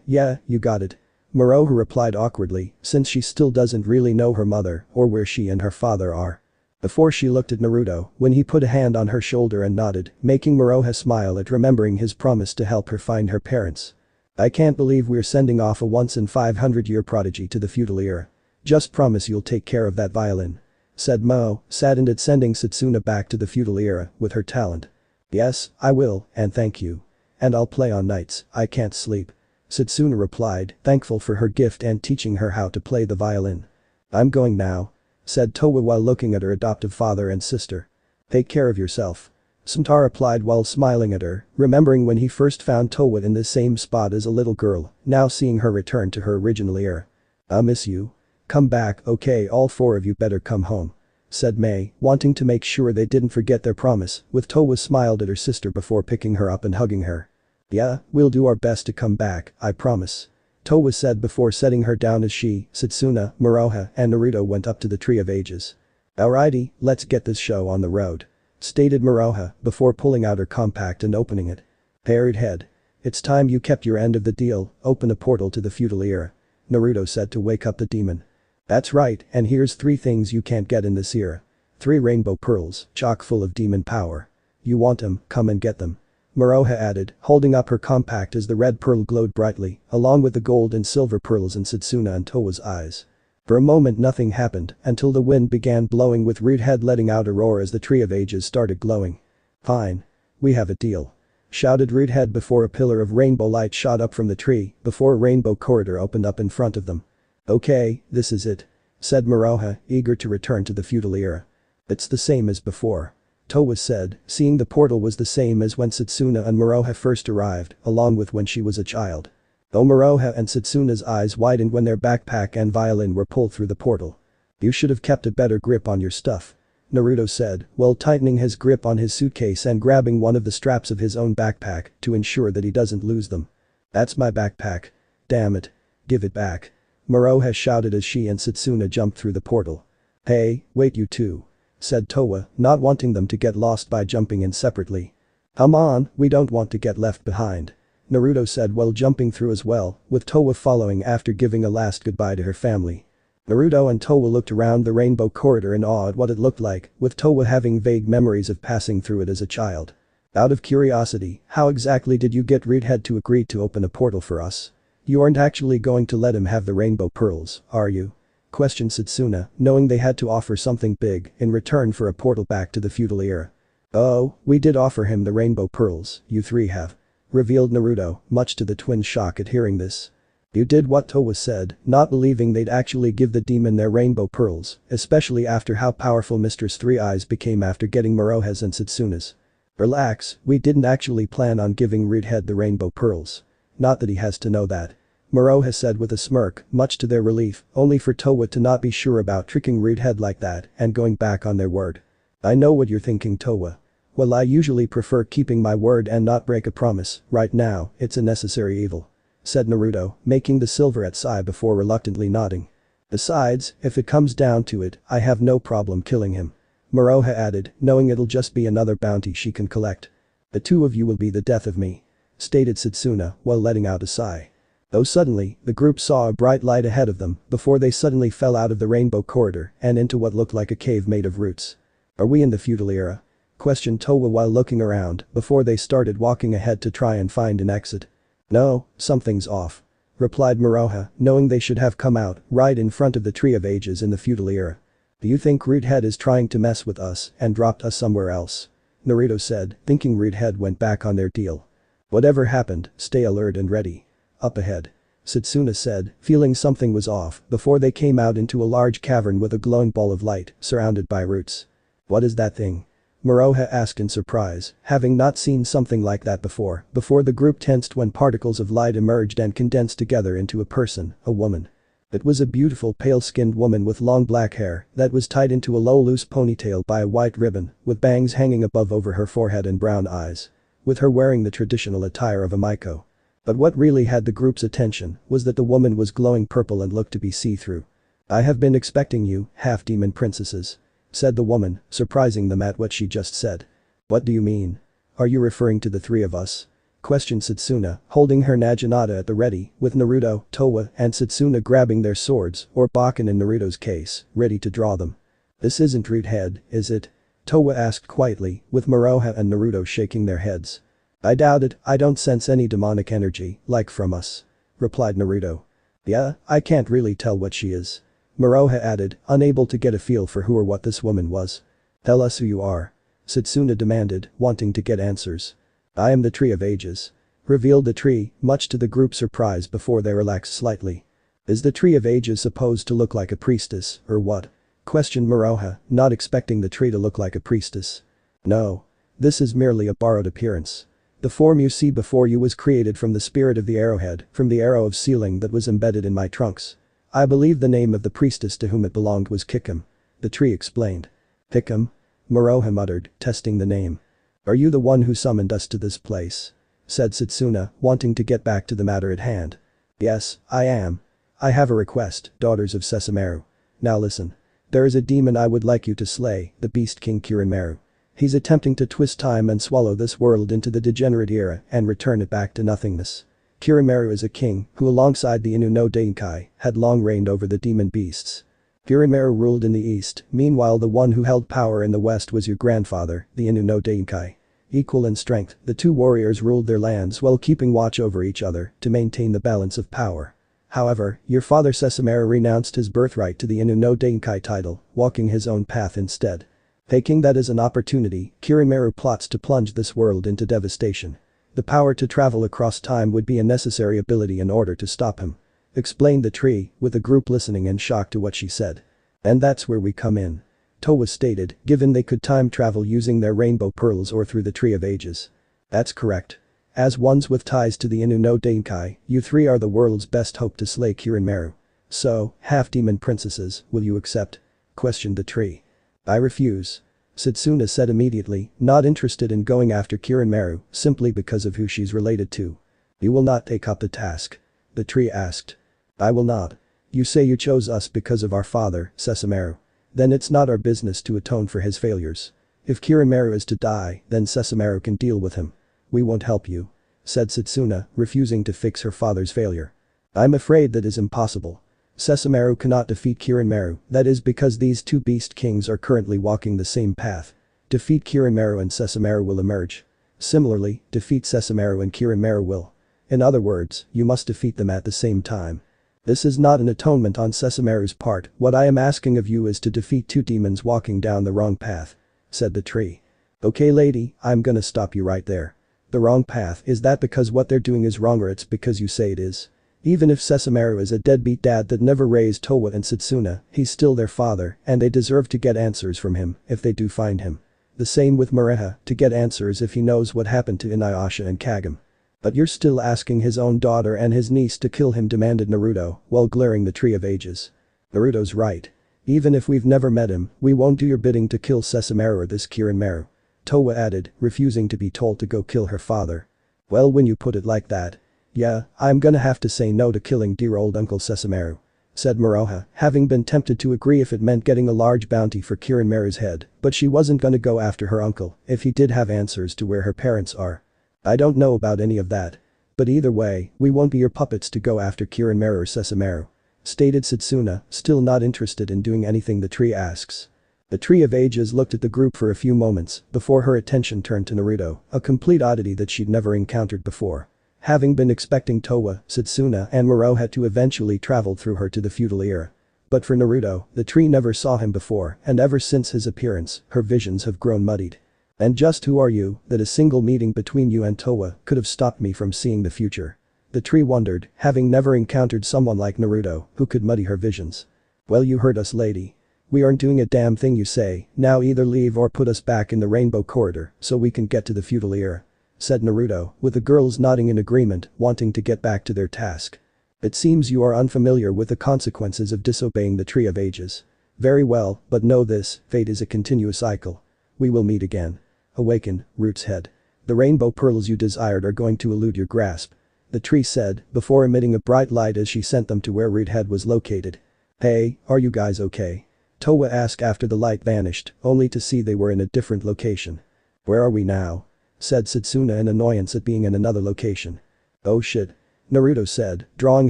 Yeah, you got it. Moroha replied awkwardly, since she still doesn't really know her mother or where she and her father are. Before she looked at Naruto, when he put a hand on her shoulder and nodded, making Moroha smile at remembering his promise to help her find her parents. I can't believe we're sending off a once-in-500-year prodigy to the feudal era. Just promise you'll take care of that violin. Said Mo, saddened at sending Setsuna back to the feudal era with her talent. Yes, I will, and thank you. And I'll play on nights, I can't sleep. Setsuna replied, thankful for her gift and teaching her how to play the violin. I'm going now. Said Towa while looking at her adoptive father and sister. Take care of yourself. Sumta replied while smiling at her, remembering when he first found Towa in the same spot as a little girl, now seeing her return to her original era. I'll miss you. Come back, okay, all four of you better come home. Said Mei, wanting to make sure they didn't forget their promise, with Towa smiled at her sister before picking her up and hugging her. Yeah, we'll do our best to come back, I promise. Towa said before setting her down as she, Setsuna, Moroha, and Naruto went up to the Tree of Ages. Alrighty, let's get this show on the road. Stated Moroha before pulling out her compact and opening it. Parried head. It's time you kept your end of the deal, open a portal to the feudal era. Naruto said to wake up the demon. That's right, and here's 3 things you can't get in this era. 3 rainbow pearls, chock full of demon power. You want them, come and get them. Moroha added, holding up her compact as the red pearl glowed brightly, along with the gold and silver pearls in Setsuna and Towa's eyes. For a moment nothing happened until the wind began blowing with Rude Head letting out a roar as the Tree of Ages started glowing. Fine. We have a deal. shouted Roothead before a pillar of rainbow light shot up from the tree before a rainbow corridor opened up in front of them. Okay, this is it, said Moroha, eager to return to the feudal era. It's the same as before, Towa said, seeing the portal was the same as when Setsuna and Moroha first arrived, along with when she was a child. Though Moroha and Setsuna's eyes widened when their backpack and violin were pulled through the portal. You should have kept a better grip on your stuff, Naruto said, while tightening his grip on his suitcase and grabbing one of the straps of his own backpack to ensure that he doesn't lose them. That's my backpack. Damn it. Give it back, Moroha shouted as she and Setsuna jumped through the portal. Hey, wait you two, said Towa, not wanting them to get lost by jumping in separately. Come on, we don't want to get left behind, Naruto said while jumping through as well, with Towa following after giving a last goodbye to her family. Naruto and Towa looked around the rainbow corridor in awe at what it looked like, with Towa having vague memories of passing through it as a child. Out of curiosity, how exactly did you get Roothead to agree to open a portal for us? You aren't actually going to let him have the rainbow pearls, are you? Questioned Setsuna, knowing they had to offer something big in return for a portal back to the feudal era. Oh, we did offer him the rainbow pearls, you three have, revealed Naruto, much to the twins' shock at hearing this. You did what Towa said, not believing they'd actually give the demon their rainbow pearls, especially after how powerful Mistress Three Eyes became after getting Moroha's and Setsuna's. Relax, we didn't actually plan on giving Roothead the rainbow pearls. Not that he has to know that, Moroha said with a smirk, much to their relief, only for Towa to not be sure about tricking Roothead like that and going back on their word. I know what you're thinking, Towa. Well, I usually prefer keeping my word and not break a promise, right now, it's a necessary evil, said Naruto, making the silverette sigh before reluctantly nodding. Besides, if it comes down to it, I have no problem killing him, Moroha added, knowing it'll just be another bounty she can collect. The two of you will be the death of me, stated Setsuna while letting out a sigh. Though suddenly, the group saw a bright light ahead of them before they suddenly fell out of the rainbow corridor and into what looked like a cave made of roots. Are we in the feudal era? Questioned Towa while looking around before they started walking ahead to try and find an exit. No, something's off, replied Moroha, knowing they should have come out right in front of the Tree of Ages in the feudal era. Do you think Roothead is trying to mess with us and dropped us somewhere else? Naruto said, thinking Roothead went back on their deal. Whatever happened, stay alert and ready. Up ahead, Setsuna said, feeling something was off before they came out into a large cavern with a glowing ball of light surrounded by roots. What is that thing? Moroha asked in surprise, having not seen something like that before the group tensed when particles of light emerged and condensed together into a person, a woman. It was a beautiful pale-skinned woman with long black hair that was tied into a low loose ponytail by a white ribbon, with bangs hanging above over her forehead and brown eyes. With her wearing the traditional attire of a Maiko. But what really had the group's attention was that the woman was glowing purple and looked to be see-through. I have been expecting you, half-demon princesses, said the woman, surprising them at what she just said. What do you mean? Are you referring to the three of us? Questioned Setsuna, holding her Naginata at the ready, with Naruto, Towa, and Setsuna grabbing their swords, or Bakken in Naruto's case, ready to draw them. This isn't Roothead, is it? Towa asked quietly, with Moroha and Naruto shaking their heads. I doubt it, I don't sense any demonic energy, like from us, replied Naruto. Yeah, I can't really tell what she is, Moroha added, unable to get a feel for who or what this woman was. Tell us who you are, Setsuna demanded, wanting to get answers. I am the Tree of Ages, revealed the tree, much to the group's surprise before they relaxed slightly. Is the Tree of Ages supposed to look like a priestess, or what? Questioned Moroha, not expecting the tree to look like a priestess. No. This is merely a borrowed appearance. The form you see before you was created from the spirit of the arrowhead, from the arrow of sealing that was embedded in my trunks. I believe the name of the priestess to whom it belonged was Kikim, the tree explained. Kikim? Moroha muttered, testing the name. Are you the one who summoned us to this place? Said Setsuna, wanting to get back to the matter at hand. Yes, I am. I have a request, daughters of Sesameru. Now listen. There is a demon I would like you to slay, the Beast King Kirinmeru. He's attempting to twist time and swallow this world into the degenerate era and return it back to nothingness. Kirinmeru is a king who alongside the Inu no Denkai had long reigned over the demon beasts. Kirinmeru ruled in the east, meanwhile the one who held power in the west was your grandfather, the Inu no Denkai. Equal in strength, the two warriors ruled their lands while keeping watch over each other to maintain the balance of power. However, your father Sesameru renounced his birthright to the Inu no Denkai title, walking his own path instead. Taking that as an opportunity, Kirinmeru plots to plunge this world into devastation. The power to travel across time would be a necessary ability in order to stop him. Explained the tree, with the group listening in shock to what she said. And that's where we come in. Towa stated, given they could time travel using their rainbow pearls or through the Tree of Ages. That's correct. As ones with ties to the Inu no Denkai, you three are the world's best hope to slay Kirinmaru. So, half-demon princesses, will you accept? Questioned the tree. I refuse. Setsuna said immediately, not interested in going after Kirinmaru simply because of who she's related to. You will not take up the task? The tree asked. I will not. You say you chose us because of our father, Sessamaru. Then it's not our business to atone for his failures. If Kirinmaru is to die, then Sessamaru can deal with him. We won't help you. Said Setsuna, refusing to fix her father's failure. I'm afraid that is impossible. Sessamaru cannot defeat Kirinmaru, that is because these two beast kings are currently walking the same path. Defeat Kirinmaru and Sessamaru will emerge. Similarly, defeat Sessamaru and Kirinmaru will. In other words, you must defeat them at the same time. This is not an atonement on Sessamaru's part, what I am asking of you is to defeat two demons walking down the wrong path. Said the tree. Okay lady, I'm gonna stop you right there. The wrong path, is that because what they're doing is wrong or it's because you say it is? Even if Sessamaru is a deadbeat dad that never raised Towa and Setsuna, he's still their father and they deserve to get answers from him if they do find him. The same with Moroha, to get answers if he knows what happened to Inuyasha and Kagome. But you're still asking his own daughter and his niece to kill him, demanded Naruto, while glaring the Tree of Ages. Naruto's right. Even if we've never met him, we won't do your bidding to kill Sessamaru or this Kirinmaru. Towa added, refusing to be told to go kill her father. Well, when you put it like that. Yeah, I'm gonna have to say no to killing dear old Uncle Sessamaru. Said Moroha, having been tempted to agree if it meant getting a large bounty for Kirinmaru's head, but she wasn't gonna go after her uncle if he did have answers to where her parents are. I don't know about any of that. But either way, we won't be your puppets to go after Kirinmaru or Sessamaru. Stated Setsuna, still not interested in doing anything the tree asks. The Tree of Ages looked at the group for a few moments before her attention turned to Naruto, a complete oddity that she'd never encountered before. Having been expecting Towa, Setsuna and Moroha to eventually travel through her to the feudal era. But for Naruto, the tree never saw him before and ever since his appearance, her visions have grown muddied. And just who are you that a single meeting between you and Towa could have stopped me from seeing the future? The tree wondered, having never encountered someone like Naruto who could muddy her visions. Well, you heard us, lady. We aren't doing a damn thing you say, now either leave or put us back in the rainbow corridor so we can get to the feudal era. Said Naruto, with the girls nodding in agreement, wanting to get back to their task. It seems you are unfamiliar with the consequences of disobeying the Tree of Ages. Very well, but know this, fate is a continuous cycle. We will meet again. Awaken, Root's head. The rainbow pearls you desired are going to elude your grasp. The tree said, before emitting a bright light as she sent them to where Root head was located. Hey, are you guys okay? Towa asked after the light vanished, only to see they were in a different location. Where are we now? Said Setsuna in annoyance at being in another location. Oh shit. Naruto said, drawing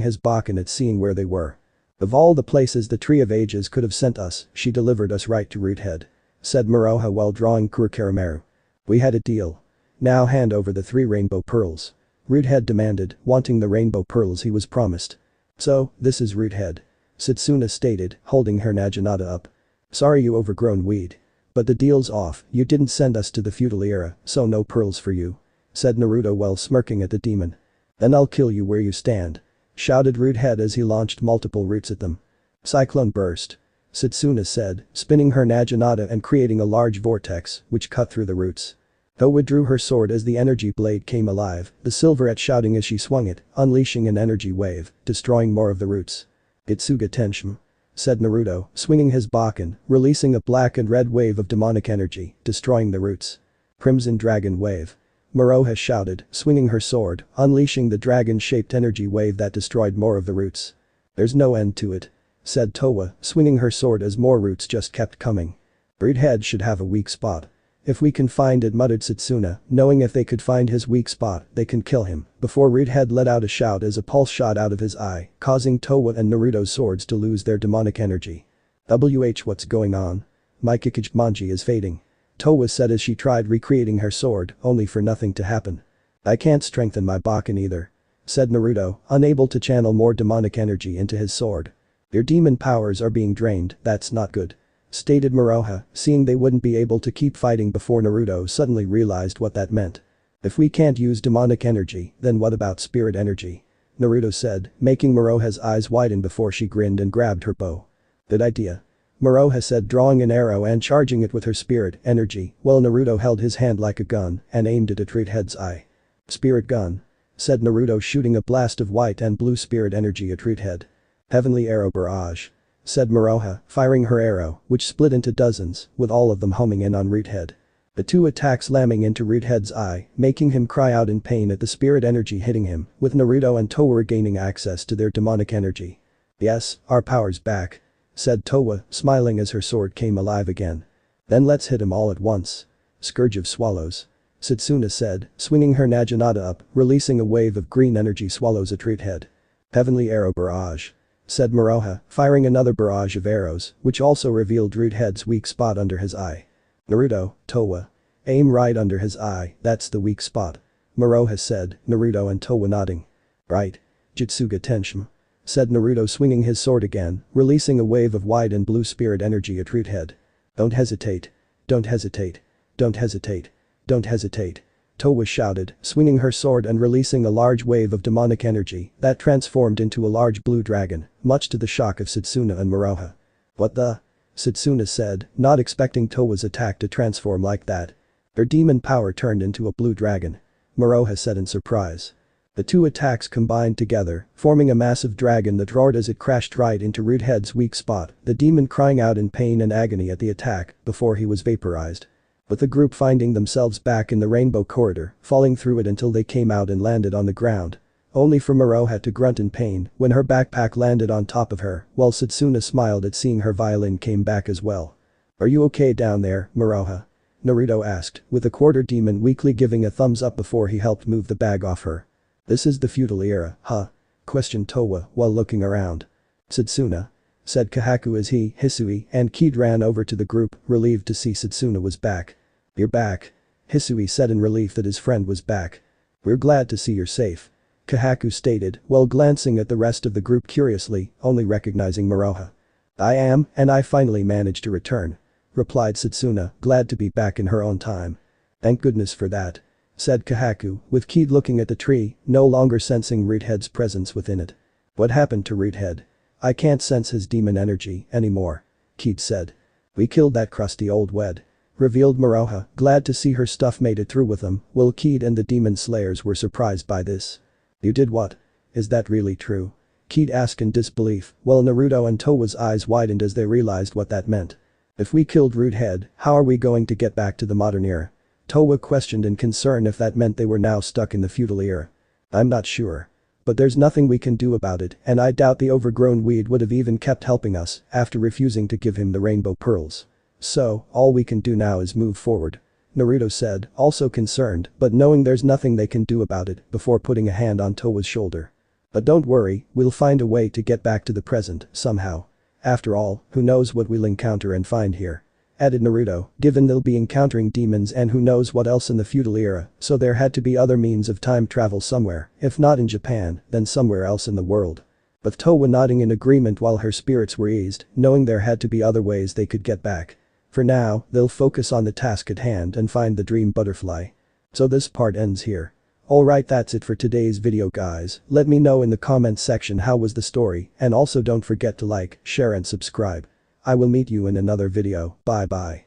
his bakken at seeing where they were. Of all the places the Tree of Ages could have sent us, she delivered us right to Root head. Said Moroha while drawing Kurikarimaru. We had a deal. Now hand over the 3 rainbow pearls. Root head demanded, wanting the rainbow pearls he was promised. So, this is Root head. Setsuna stated, holding her naginata up. Sorry you overgrown weed. But the deal's off, you didn't send us to the feudal era, so no pearls for you. Said Naruto while smirking at the demon. Then I'll kill you where you stand. Shouted Root head as he launched multiple roots at them. Cyclone burst. Setsuna said, spinning her naginata and creating a large vortex, which cut through the roots. Towa drew her sword as the energy blade came alive, the silverette shouting as she swung it, unleashing an energy wave, destroying more of the roots. Itsuga Tenshin. Said Naruto, swinging his bakken, releasing a black and red wave of demonic energy, destroying the roots. Crimson Dragon Wave. Moroha shouted, swinging her sword, unleashing the dragon-shaped energy wave that destroyed more of the roots. There's no end to it. Said Towa, swinging her sword as more roots just kept coming. Root head should have a weak spot. If we can find it, muttered Setsuna, knowing if they could find his weak spot, they can kill him, before Root head let out a shout as a pulse shot out of his eye, causing Towa and Naruto's swords to lose their demonic energy. What's going on? My Kikijmanji is fading. Towa said as she tried recreating her sword, only for nothing to happen. I can't strengthen my bakken either. Said Naruto, unable to channel more demonic energy into his sword. Your demon powers are being drained, that's not good. Stated Moroha, seeing they wouldn't be able to keep fighting before Naruto suddenly realized what that meant. If we can't use demonic energy, then what about spirit energy? Naruto said, making Moroha's eyes widen before she grinned and grabbed her bow. Good idea. Moroha said, drawing an arrow and charging it with her spirit energy, while Naruto held his hand like a gun and aimed it at Redhead's eye. Spirit gun, said Naruto, shooting a blast of white and blue spirit energy at Redhead. Heavenly arrow barrage, said Moroha, firing her arrow, which split into dozens, with all of them homing in on Redhead. The two attacks slamming into Redhead's eye, making him cry out in pain at the spirit energy hitting him, with Naruto and Towa gaining access to their demonic energy. Yes, our power's back, said Towa, smiling as her sword came alive again. Then let's hit him all at once. Scourge of Swallows, Setsuna said, swinging her Naginata up, releasing a wave of green energy swallows at Redhead. Heavenly arrow barrage, said Moroha, firing another barrage of arrows, which also revealed Redhead's weak spot under his eye. Naruto, Towa. Aim right under his eye, that's the weak spot. Moroha said, Naruto and Towa nodding. Right. Jutsuga Tenshin, said Naruto, swinging his sword again, releasing a wave of white and blue spirit energy at Redhead. Don't hesitate. Don't hesitate. Don't hesitate. Don't hesitate. Towa shouted, swinging her sword and releasing a large wave of demonic energy that transformed into a large blue dragon, much to the shock of Setsuna and Moroha. What the? Setsuna said, not expecting Towa's attack to transform like that. Her demon power turned into a blue dragon. Moroha said in surprise. The two attacks combined together, forming a massive dragon that roared as it crashed right into Redhead's weak spot, the demon crying out in pain and agony at the attack before he was vaporized. With the group finding themselves back in the rainbow corridor, falling through it until they came out and landed on the ground. Only for Moroha to grunt in pain when her backpack landed on top of her, while Setsuna smiled at seeing her violin came back as well. Are you okay down there, Moroha? Naruto asked, with the quarter demon weakly giving a thumbs up before he helped move the bag off her. This is the feudal era, huh? Questioned Towa while looking around. Setsuna, said Kahaku as he, Hisui, and Kid ran over to the group, relieved to see Setsuna was back. You're back, Hisui said in relief that his friend was back. We're glad to see you're safe, Kahaku stated while glancing at the rest of the group curiously, only recognizing Moroha. I am, and I finally managed to return, replied Setsuna, glad to be back in her own time. Thank goodness for that, said Kahaku, with Kid looking at the tree, no longer sensing Redhead's presence within it. What happened to Redhead? I can't sense his demon energy anymore, Kid said. We killed that crusty old wed, revealed Moroha, glad to see her stuff made it through with them, while Kid and the demon slayers were surprised by this. You did what? Is that really true? Kid asked in disbelief, while Naruto and Towa's eyes widened as they realized what that meant. If we killed Redhead, how are we going to get back to the modern era? Towa questioned in concern if that meant they were now stuck in the feudal era. I'm not sure. But there's nothing we can do about it, and I doubt the overgrown weed would have even kept helping us after refusing to give him the rainbow pearls. So, all we can do now is move forward, Naruto said, also concerned but knowing there's nothing they can do about it before putting a hand on Towa's shoulder. But don't worry, we'll find a way to get back to the present, somehow. After all, who knows what we'll encounter and find here, added Naruto, given they'll be encountering demons and who knows what else in the feudal era, so there had to be other means of time travel somewhere, if not in Japan, then somewhere else in the world. With Towa nodding in agreement while her spirits were eased, knowing there had to be other ways they could get back. For now, they'll focus on the task at hand and find the dream butterfly. So this part ends here. Alright, that's it for today's video guys, let me know in the comments section how was the story, and also don't forget to like, share and subscribe. I will meet you in another video, bye bye.